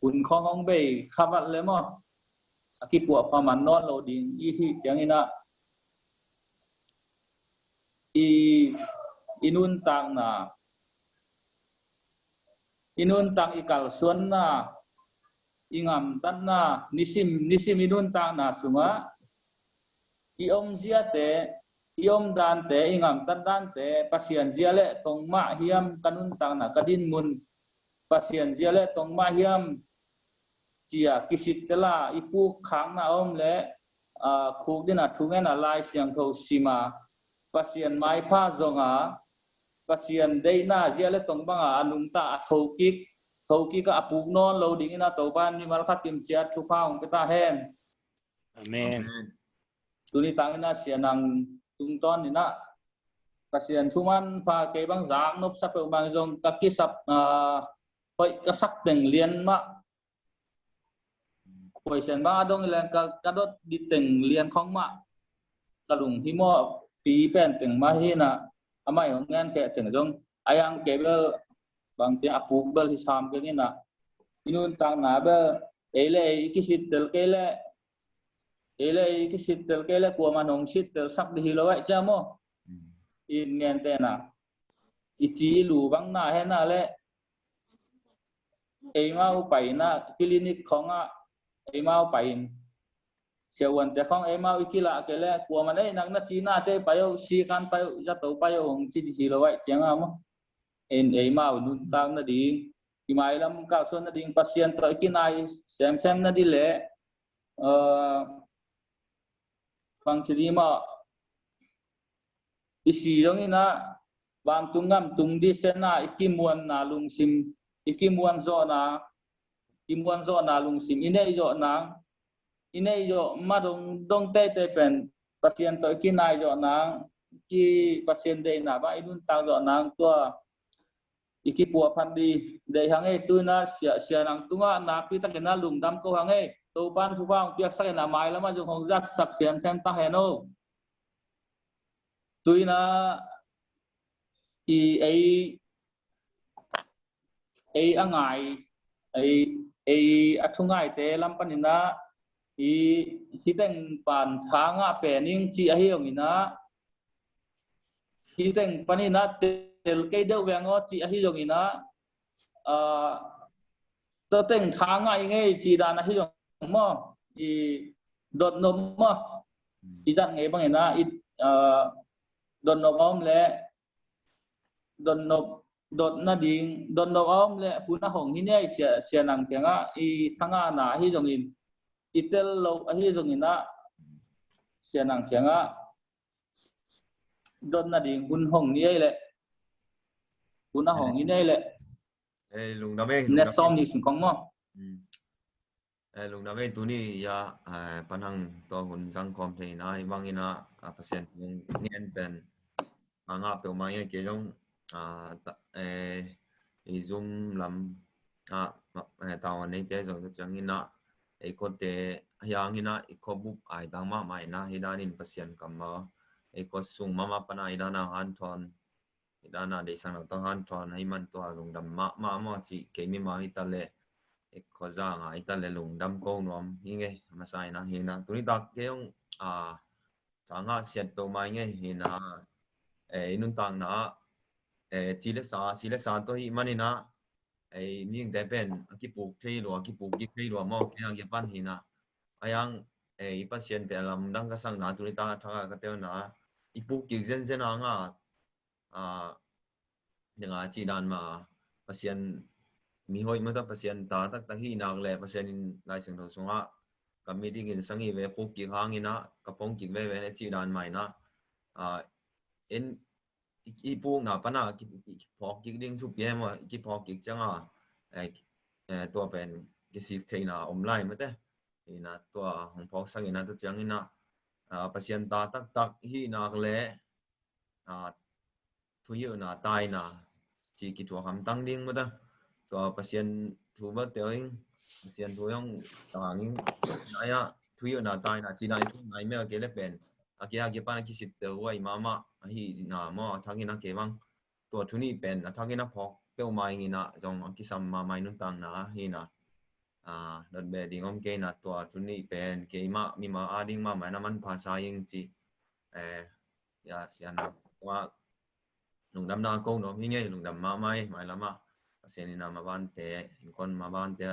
คุณของห้องเบย์ขับวัดเลยมั้งที่พวกความมันนอนโหลดิ้งอีที่อย่างนี้นะอีนุ่นต่างนะอีนุ่นต่างอีกัลส่วนนะอีงามตันนะนิสิมอีนุ่นต่างนะสุมาiom zia te iom dan te ingam tan dan te pasien zia le tong ma hiam kanun tang na kadin mun pasien zia le tong ma hiam chia kisit tela ipu khang na om le khu dina thungen na lai siang tho sima pasien mai pha zonga pasien deina zia le tong banga anung ta thokik ka apuk non lo ding ina to ban ni mal khatim chiat thu phang peta hen amen tuni tangina sianang tungton ni na kasian cuman pakai bang zang nop sap bang jong kaki sap hoi kasak teng lian ma koi sen bang adong ilang kadot di teng lian khong ma kalung himo pi pen teng ma hi na amai ngan ke teng jong ayang ke bel bang ti apu bel hisam ke ni na inun tang na bel ele ikisit tel kele ele ikisit tel kele ko manong sit tel sak di hilawai chamo in ngen te na ichi lu bang na he na le ei mau pai na clinic khonga ei mau pai sewan te khong ei mau ikila ke le ko man ei nang na chi na che payo si kan payo ja to payo hong chi di hilawai chang amo en ei mau nun tang na ding ki mai lam ka son na ding pasien to ikinai sem na di le bang chiri ma isi dong ina bang tungam tung di sena ikimuan na lungsim ikimuan zo na lungsim ine jo madong dong te pen pasien to ikinai jo na ki pasien de na ba inun tang zo na tua iki puwa pandi de hange tu na sia nang tunga na pi ta kena lung dam ko hange សាក់សេមសេមតាហេណូអ៊ីនអេម៉ៅនុនតាងណែឡែក tuy na ấy angai ấy athungai te lampanina hiteng pan thanga pening chi ahi ongina hiteng panina tel ke deu wengo chi ahi ongina to teng thanga inge chi dan ahi ong mo dot nom mo izat nge bangena dot nom om le dot na ding dot nom om le puna hong hine sia nang kenga thanga na hi jongin itel lo ahi jongina sia nang kenga dot na ding hun hong ni le puna hong hine le lùng đam mê net som ni sing kong mo lùng đam mê tu ni ya panang to hun jang kom thei na ibang ina pasien yung nien pen anga pe mai ke jong zoom lam tao nei te jong chang ina ko te yang ina ko bu ai dang ma mai na hidanin pasien kam ma ko sung mama pana idana han thon idana de sang to han thon hai man to lùng đam ma mo chi ke mi ma itale ko za nga itale lùng đam ko nom hinge masai na hina tu ni tak ke yung tanga siat pe mai nge hina inun tang na si le sa to hi manina ning depend ki puk thei lo ki puk ki thei lo mo ke ang pan hina ayang pasien pe lam dang ka sang na tu ni ta tha ka te na ipuk ki zen zen anga dengan chi dan ma pasien mi hoi ma ta pasien ta tak ta hi nak le pasien in lai sing tho sunga kami dingin sangi ve puk ki hangina kapong ki ve ne chi dan mai na in ipuk na pana ki phok ki ding thu pye ma ki phok ki changa to pen ki si theina online ma te ina to hong phok sang ina to chang ina pasien ta tak hi nak le thu yu na tai na chỉ kỹ thuật ham tăng điên mà ta to pasien thu bớt tiêu hình pasien thu yang tang in ai thu yu na tai na chỉ na thu nai me ke le pen kia pan ki sit tiêu wai mama hi na mo thang ina ke bang to thu ni pen thang ina phok pe mai ina jong ki sam ma mai nun tang na hi na đợt bè đi ngom ke na to thu ni pen ke ma mi ma ading ma mai na man phasa ying chi ya sian wa lùng đam na câu nó nghe lùng đam ma mai mai lama pasien ina ma ban te kon ma ban te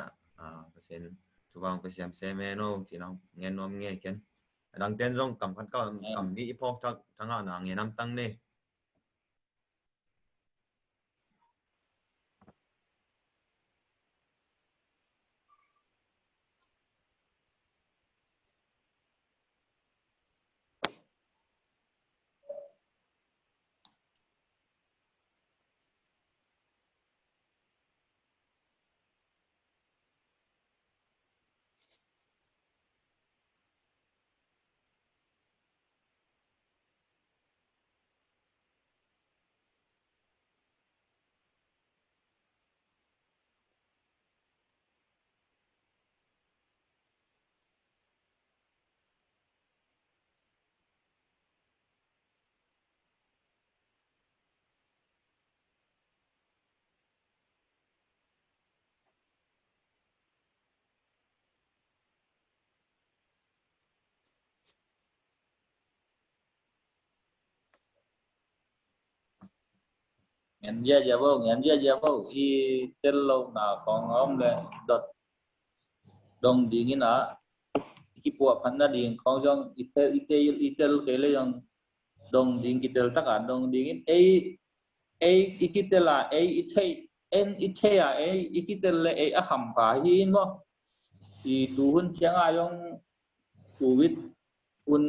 pasien tu bang pasien se me no chỉ nó nghe nom nghe ken đang ten rong cầm khát cầm nghĩ phok thắc thằng nào nghe năm tăng nè ngàn gia vô khi tên lâu nào còn ông le đợt đồng đi như nào cái bộ phận là điện con trong itel cái lấy trong đồng điện itel tất cả đồng điện itel là itel à itel là hầm phải hin mo thì tu hun chiang ai trong covid un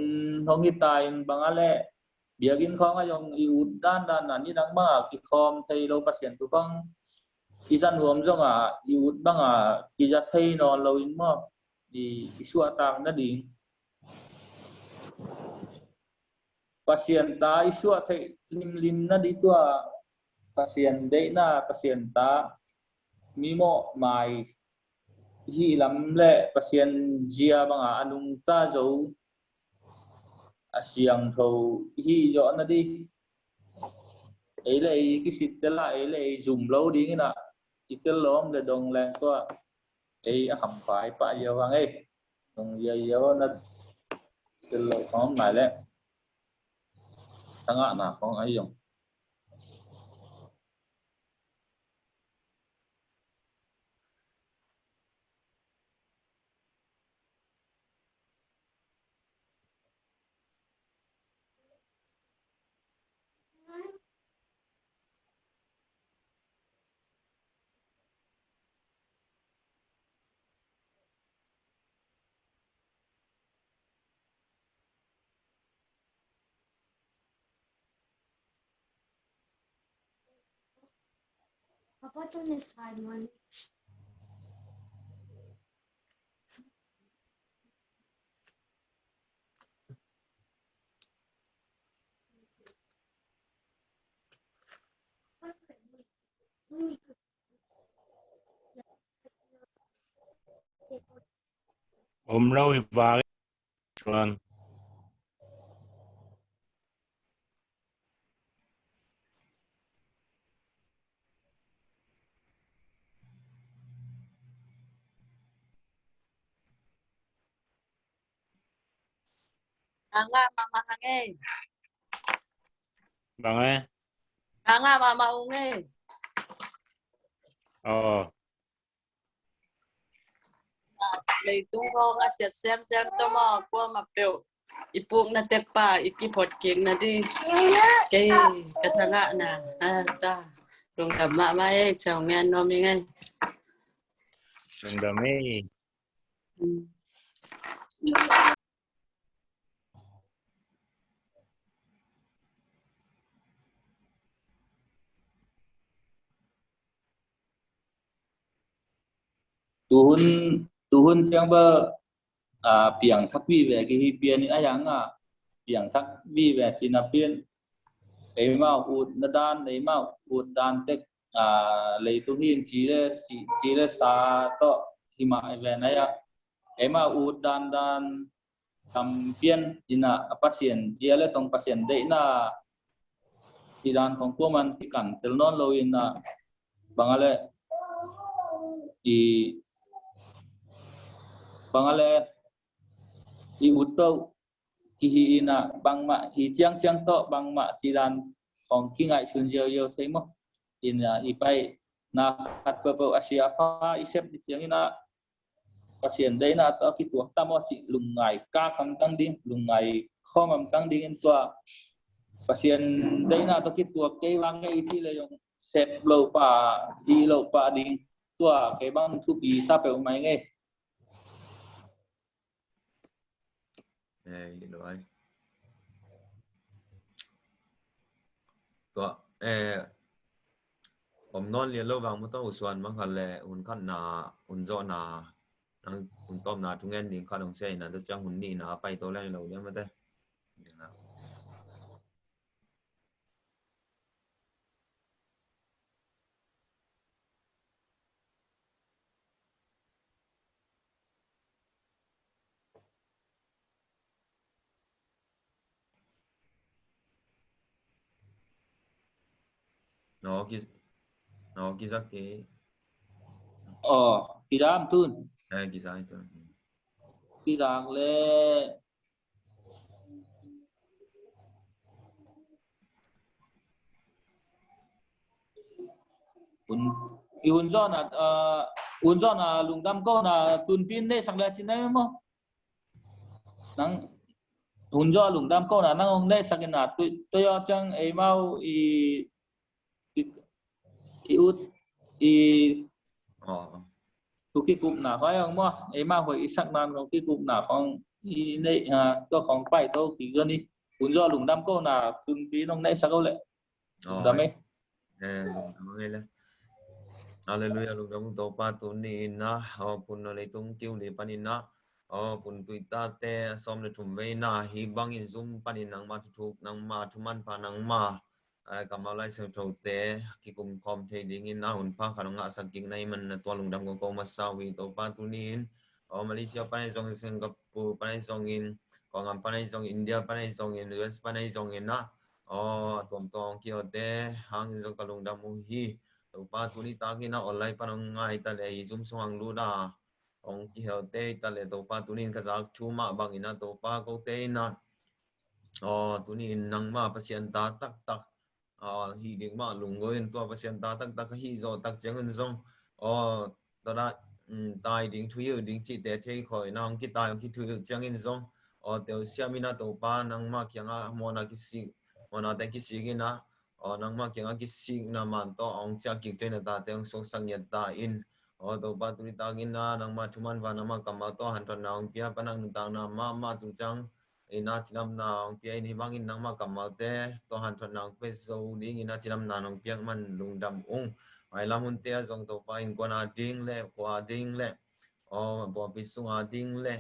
hong hitai bang ale biagin khong ayong iudan dan ni dang ma ki khom thei lo pasien tu bang izan huam jong iud bang ki ja thei no lo in mo di isua tang na ding pasien ta isua thei lim na di tua pasien de na pasien ta mi mo mai hi lam le pasien jia bang anung ta zo siang thầu hi dọn nó đi ấy là cái xịt cái lại ấy là dùng lâu đi cái nào cái lóm là đồng làng có ấy hầm phải phải giờ vàng ấy đồng giờ nó cái lỗ khóm lại đấy thằng ạ nào con ấy dùng Papa to the side one. lâu và chuan Nga mama hange. bằng ấy Nga mama unge. Lấy tung ho nga xem to mo qua mà biểu ipuk na tepa ikipot king na di kay katanga na ta rung tama mai chào nghe no mi ngay đừng đam mê tuhun siang bơ piang thắc vi về cái hi pian ai yang piang thắc vi về chỉ là pian ấy mà ud đan ấy mà ud đan tek lấy tu hiền chỉ là sa to hi mà về này ấy mà ud đan tham pian ina pasien chỉ là tông pasien đấy na thì đanของพวกมันที่กันเตลนอนโลอินะบางอะไรi uto ki hi ina bang ma hi chiang to bang ma chi danของki ngai chun yo thấy mo ina i pai na khat po asia pa i sep di chiang ina pasien dei na to ki tuak ta mo chi lung ngai ka kham tang ding lung ngai khom am tang ding en to pasien dei na to ki tuak ke wang ngai chi le yong sep lo pa ding to ke bang thu bi sa pe mai ngai rồiก็ผมนอนเรียนระหว่างมันต้องส่วนมันกันแหละหุ่นขันนาหุ่นโจนานั่งหุ่นต้มนาทุกเงินดิ่งข้าต้องใช้นะจะจ้างหุ่นนี่นะไปตัวแรกเราเนี่ยไม่ได้nó kia giác cái kỳ đam tun kia giác itu kỳ giác le unjon na lungdam ko na tunpin ne sang le chin nai mo nang unjo lungdam ko na nang ne sang na to yo chang e mau i ut i tu ki cụm na phải không mo e mau hồi sang nan ko ki cụm na phong i ne to phong pai to ki gani unjo lungdam ko na tunpin nong ne sang le da me nghe Hallelujah lu dong to pa tu ni na pun le tung kiu le panin na pun tu ta te som le thum ve na hi bang in zum panin nang ma thu nang ma thu man pa nang ma kamal lai se tho te ki kum kom the ding in na hun pa kha nga saking nai man to lung dam ko ma sa wi to pa tu ni in Malaysia pa zong Singapore pa zong in còn ngam panai zong India panai zong in US panai zong in na tuam tong kio te hang zong kalung dam hi to pa tu ni ta ki na online panong ngai ta le zoom song lu da ong kio te ta le to pa tu ni ka zak chu ma bang ina to pa ko te na tu ni nang ma pasien ta tak tak hi ding ma lung ngoin to pasien ta tak tak hi zo tak chang en zong ta da tai ding thui ding chi te the khoi na ong ki tai ong ki thui chang en zong teo siamina to pa nang ma kyanga mona ki si mona ta ki si gina nang ma kyanga ki si na man to ong cha ki te na ta te ong so sang ya ta in to pa tu ta gina nang ma thuman wa na ma kam ma to han ton na ong pia panang ta na ma tu chang ina chinam na ong pia ni bangin nang ma kam ma te to han ton na ong pe so ding ina chinam na ong pia man lung dam ong ai lam hun te zong to pa in kona ding le kwa ding le bo pi sunga ding le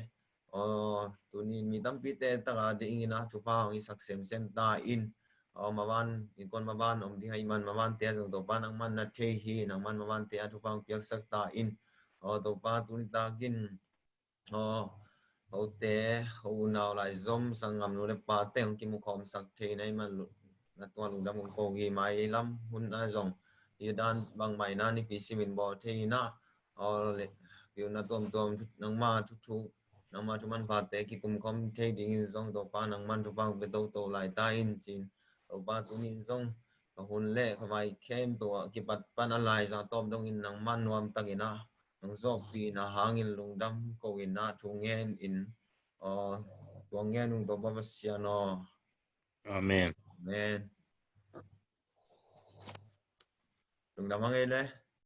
tu ni mi tam pi te ta ga ding ina chu pa ong isak sem sem ta in mawan in kon mawan om ding ai man mawan te zong to pa nang man na the hi nang man mawan te chu pa ong piak sak ta in to pa tu ni ta kin te hu nào lại zoom sang ngầm luôn pa te ong ki mu khom sak the nei man na to lu dam ong ko gi mai lam hun na zong i dan bang mai na ni pi simin bo the na le yu na tom tom nang ma thu nang ma man pa te ki kum khom the ding zong to pa nang man thu pa be to lại ta in chin to pa tu ni zong hun le khwai khem to ki pat pan alai za tom dong in nang man nuam tagina nang zok pi na hangin lungdam ko in na thu ngen in tuang ngen nung to pa pasiano Amen. men lungdam ang ele